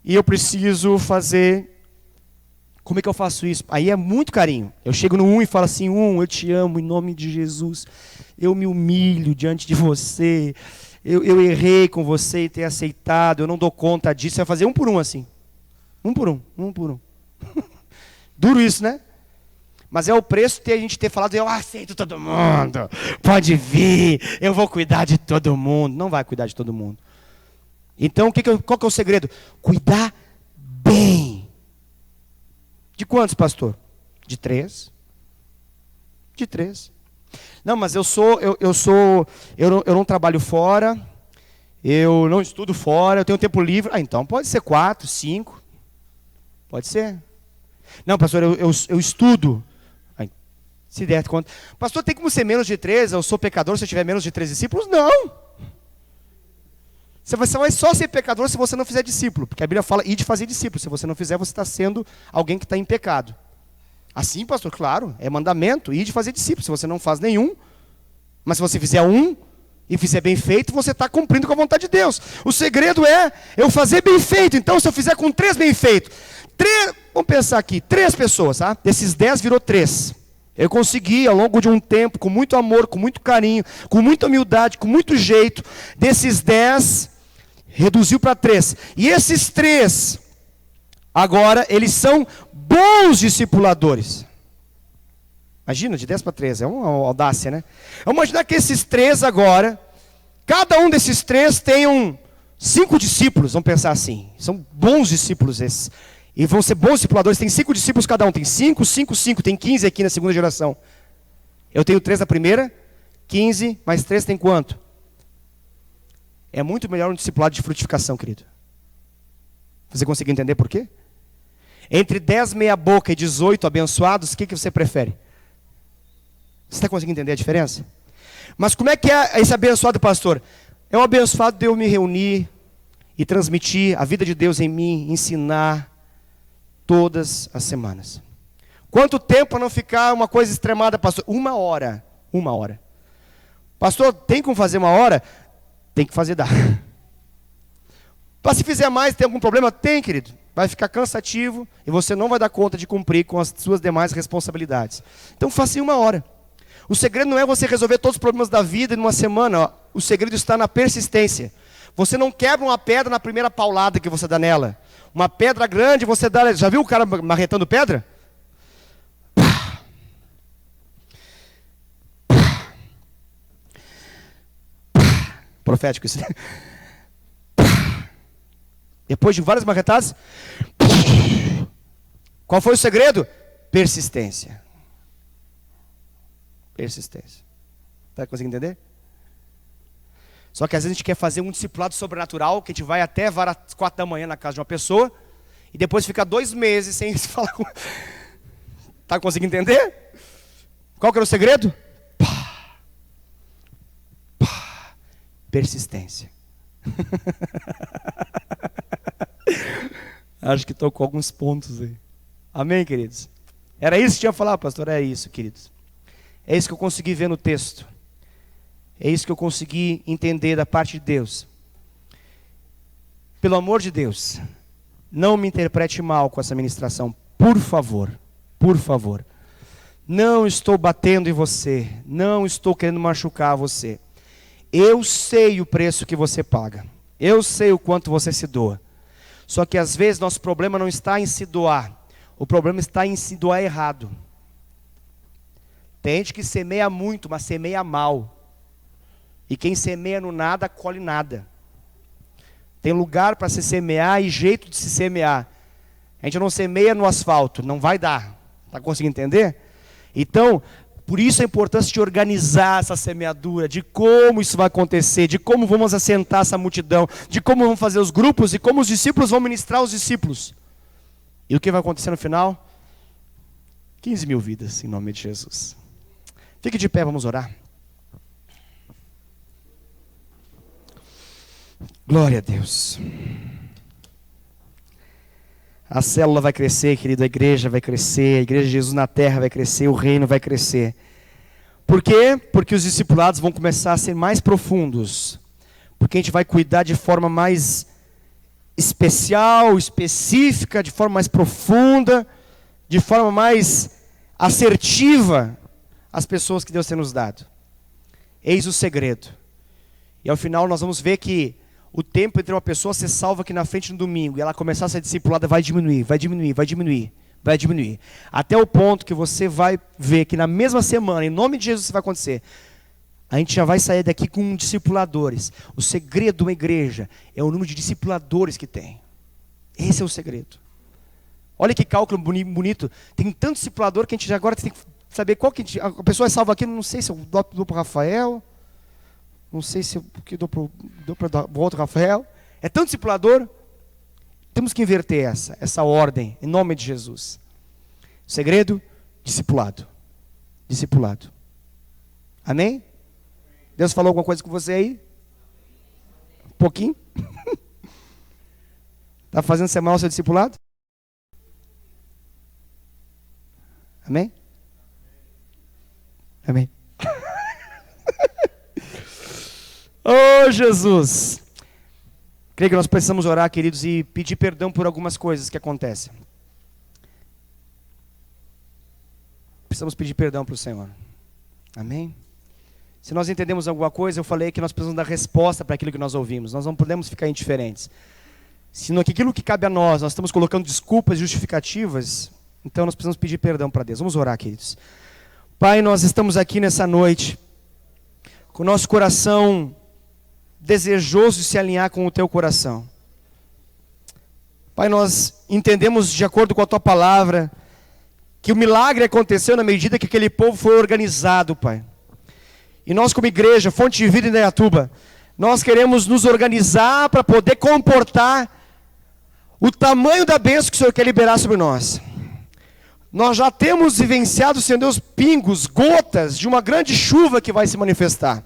e eu preciso fazer. Como é que eu faço isso? Aí é muito carinho. Eu chego no 1 e falo assim, 1, eu te amo em nome de Jesus. Eu me humilho diante de você. Eu errei com você e ter aceitado. Eu não dou conta disso. Você vai fazer um por um assim. Um por um. Duro isso, né? Mas é o preço de a gente ter falado, eu aceito todo mundo. Pode vir, eu vou cuidar de todo mundo. Não vai cuidar de todo mundo. Então, qual que é o segredo? Cuidar bem. De quantos, pastor? De 3. De 3. Não, mas eu não trabalho fora, eu não estudo fora, eu tenho tempo livre. Então pode ser 4, 5. Pode ser. Não, pastor, eu estudo. Se der conta. Pastor, tem como ser menos de 3? Eu sou pecador se eu tiver menos de 3 discípulos? Não. Você vai só ser pecador se você não fizer discípulo. Porque a Bíblia fala, ide fazer discípulo. Se você não fizer, você está sendo alguém que está em pecado. Assim, pastor, claro, é mandamento, ide fazer discípulo. Se você não faz nenhum, mas se você fizer um e fizer bem feito, você está cumprindo com a vontade de Deus. O segredo é eu fazer bem feito. Então, se eu fizer com 3 bem feito, vamos pensar aqui, 3 pessoas, tá? Desses 10 virou 3. Eu consegui, ao longo de um tempo, com muito amor, com muito carinho, com muita humildade, com muito jeito, desses 10, reduziu para 3. E esses 3, agora, eles são bons discipuladores. Imagina, de 10 para 3, é uma audácia, né? Vamos imaginar que esses 3 agora, cada um desses 3 tenham 5 discípulos, vamos pensar assim. São bons discípulos esses. E vão ser bons discipuladores, tem 5 discípulos cada um, tem 5, 5, 5, tem 15 aqui na segunda geração. Eu tenho 3 na primeira, 15, mais 3 tem quanto? É muito melhor um discipulado de frutificação, querido. Você conseguiu entender por quê? Entre 10 meia boca e 18 abençoados, o que você prefere? Você está conseguindo entender a diferença? Mas como é que é esse abençoado, pastor? É um abençoado de eu me reunir e transmitir a vida de Deus em mim, ensinar todas as semanas. Quanto tempo para não ficar uma coisa extremada, pastor? 1 hora. 1 hora. Pastor, tem como fazer 1 hora? Tem que fazer dar. Mas se fizer mais, tem algum problema? Tem, querido. Vai ficar cansativo e você não vai dar conta de cumprir com as suas demais responsabilidades. Então faça em 1 hora. O segredo não é você resolver todos os problemas da vida em uma semana. Ó. O segredo está na persistência. Você não quebra uma pedra na primeira paulada que você dá nela. Uma pedra grande você dá... Já viu o cara marretando pedra? Profético isso. Depois de várias marretadas, qual foi o segredo? Persistência. Persistência. Está conseguindo entender? Só que às vezes a gente quer fazer um discipulado sobrenatural, que a gente vai até às 4 da manhã na casa de uma pessoa, e depois fica 2 meses sem se falar com... Está conseguindo entender? Qual que era o segredo? Persistência. Acho que tocou alguns pontos aí. Amém, queridos? Era isso que tinha a falar, pastor? É isso, queridos. É isso que eu consegui ver no texto. É isso que eu consegui entender da parte de Deus. Pelo amor de Deus, não me interprete mal com essa ministração. Por favor, por favor. Não estou batendo em você. Não estou querendo machucar você. Eu sei o preço que você paga. Eu sei o quanto você se doa. Só que às vezes nosso problema não está em se doar. O problema está em se doar errado. Tem gente que semeia muito, mas semeia mal. E quem semeia no nada, colhe nada. Tem lugar para se semear e jeito de se semear. A gente não semeia no asfalto, não vai dar. Está conseguindo entender? Então, por isso a importância de organizar essa semeadura, de como isso vai acontecer, de como vamos assentar essa multidão, de como vamos fazer os grupos e como os discípulos vão ministrar os discípulos. E o que vai acontecer no final? 15 mil vidas, em nome de Jesus. Fique de pé, vamos orar. Glória a Deus. A célula vai crescer, querido, a igreja vai crescer, a igreja de Jesus na terra vai crescer, o reino vai crescer. Por quê? Porque os discipulados vão começar a ser mais profundos. Porque a gente vai cuidar de forma mais especial, específica, de forma mais profunda, de forma mais assertiva as pessoas que Deus tem nos dado. Eis o segredo. E ao final nós vamos ver que o tempo entre uma pessoa ser salva aqui na frente no domingo e ela começar a ser discipulada vai diminuir, vai diminuir, vai diminuir, vai diminuir. Até o ponto que você vai ver que na mesma semana, em nome de Jesus, isso vai acontecer. A gente já vai sair daqui com discipuladores. O segredo de uma igreja é o número de discipuladores que tem. Esse é o segredo. Olha que cálculo bonito. Tem tanto discipulador que a gente já agora tem que saber qual que a pessoa é salva aqui. Não sei se eu dou para o Rafael. Não sei se eu dou para o outro Rafael. É tanto discipulador. Temos que inverter essa ordem, em nome de Jesus. Segredo, discipulado. Discipulado. Amém? Deus falou alguma coisa com você aí? Um pouquinho? Está fazendo semana o seu discipulado? Amém? Amém. Oh, Jesus! Creio que nós precisamos orar, queridos, e pedir perdão por algumas coisas que acontecem. Precisamos pedir perdão para o Senhor. Amém? Se nós entendemos alguma coisa, eu falei que nós precisamos dar resposta para aquilo que nós ouvimos. Nós não podemos ficar indiferentes. Se aquilo que cabe a nós estamos colocando desculpas, justificativas, então nós precisamos pedir perdão para Deus. Vamos orar, queridos. Pai, nós estamos aqui nessa noite, com o nosso coração desejoso de se alinhar com o Teu coração. Pai, nós entendemos, de acordo com a Tua palavra, que o milagre aconteceu na medida que aquele povo foi organizado, Pai. E nós, como igreja, Fonte de Vida em Indaiatuba, nós queremos nos organizar para poder comportar o tamanho da bênção que o Senhor quer liberar sobre nós. Nós já temos vivenciado, Senhor Deus, pingos, gotas de uma grande chuva que vai se manifestar.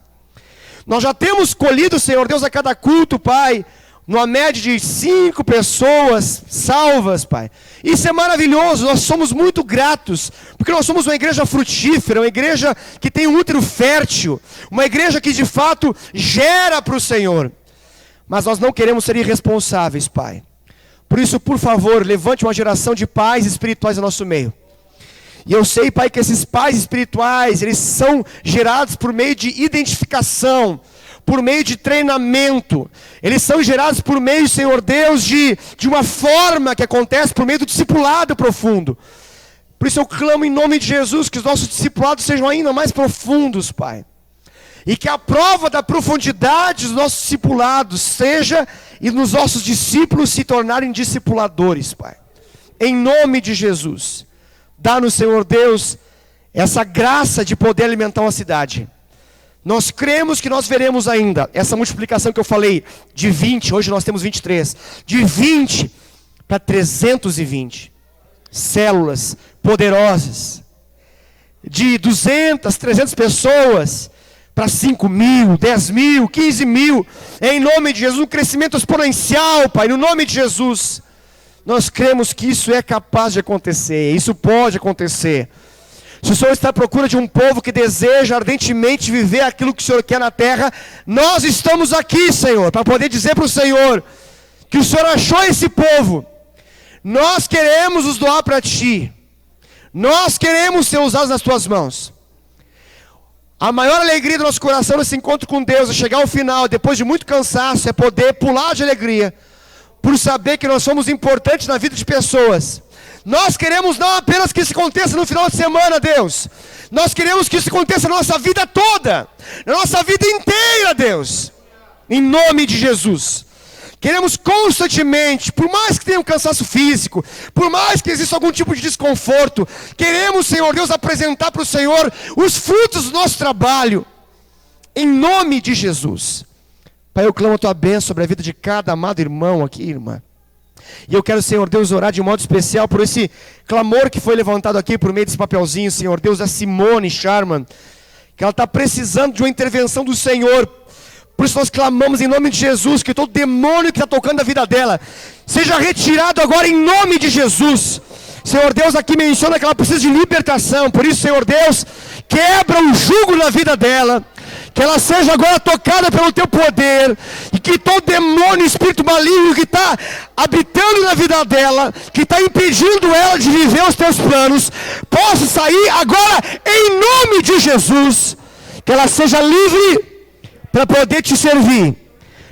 Nós já temos colhido, Senhor Deus, a cada culto, Pai, numa média de 5 pessoas salvas, Pai. Isso é maravilhoso, nós somos muito gratos, porque nós somos uma igreja frutífera, uma igreja que tem um útero fértil, uma igreja que de fato gera para o Senhor. Mas nós não queremos ser irresponsáveis, Pai. Por isso, por favor, levante uma geração de pais espirituais no nosso meio. E eu sei, Pai, que esses pais espirituais, eles são gerados por meio de identificação, por meio de treinamento. Eles são gerados por meio, Senhor Deus, de uma forma que acontece por meio do discipulado profundo. Por isso eu clamo em nome de Jesus que os nossos discipulados sejam ainda mais profundos, Pai. E que a prova da profundidade dos nossos discipulados seja e nos nossos discípulos se tornarem discipuladores, Pai. Em nome de Jesus. Dá-nos, Senhor Deus, essa graça de poder alimentar uma cidade. Nós cremos que nós veremos ainda essa multiplicação que eu falei, de 20, hoje nós temos 23, de 20 para 320 células poderosas, de 200, 300 pessoas, para 5 mil, 10 mil, 15 mil, em nome de Jesus, um crescimento exponencial, Pai, no nome de Jesus. Nós cremos que isso é capaz de acontecer, isso pode acontecer. Se o Senhor está à procura de um povo que deseja ardentemente viver aquilo que o Senhor quer na terra, nós estamos aqui, Senhor, para poder dizer para o Senhor que o Senhor achou esse povo. Nós queremos os doar para Ti. Nós queremos ser usados nas Tuas mãos. A maior alegria do nosso coração nesse encontro com Deus é chegar ao final, depois de muito cansaço, é poder pular de alegria, por saber que nós somos importantes na vida de pessoas. Nós queremos não apenas que isso aconteça no final de semana, Deus. Nós queremos que isso aconteça na nossa vida toda. Na nossa vida inteira, Deus. Em nome de Jesus. Queremos constantemente, por mais que tenha um cansaço físico, por mais que exista algum tipo de desconforto, queremos, Senhor Deus, apresentar para o Senhor os frutos do nosso trabalho. Em nome de Jesus. Pai, eu clamo a Tua bênção sobre a vida de cada amado irmão aqui, irmã. E eu quero, Senhor Deus, orar de modo especial por esse clamor que foi levantado aqui por meio desse papelzinho, Senhor Deus, da Simone Sharman, que ela está precisando de uma intervenção do Senhor. Por isso nós clamamos em nome de Jesus, que todo demônio que está tocando a vida dela, seja retirado agora em nome de Jesus. Senhor Deus, aqui menciona que ela precisa de libertação. Por isso, Senhor Deus, quebra o jugo na vida dela. Que ela seja agora tocada pelo Teu poder. E que todo demônio, espírito maligno que está habitando na vida dela, que está impedindo ela de viver os Teus planos, possa sair agora em nome de Jesus. Que ela seja livre para poder Te servir.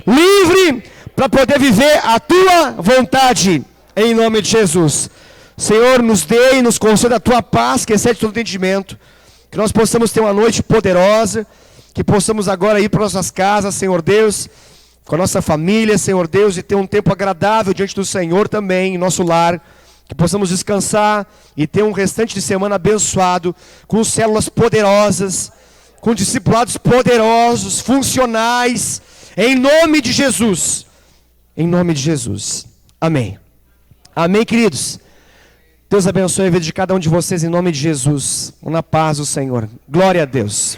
Livre para poder viver a Tua vontade. Em nome de Jesus. Senhor, nos dê e nos conceda a Tua paz, que excede todo entendimento. Que nós possamos ter uma noite poderosa. Que possamos agora ir para nossas casas, Senhor Deus, com a nossa família, Senhor Deus, e ter um tempo agradável diante do Senhor também, em nosso lar. Que possamos descansar e ter um restante de semana abençoado, com células poderosas, com discipulados poderosos, funcionais, em nome de Jesus. Em nome de Jesus. Amém. Amém, queridos. Deus abençoe a vida de cada um de vocês em nome de Jesus. Na paz do Senhor. Glória a Deus.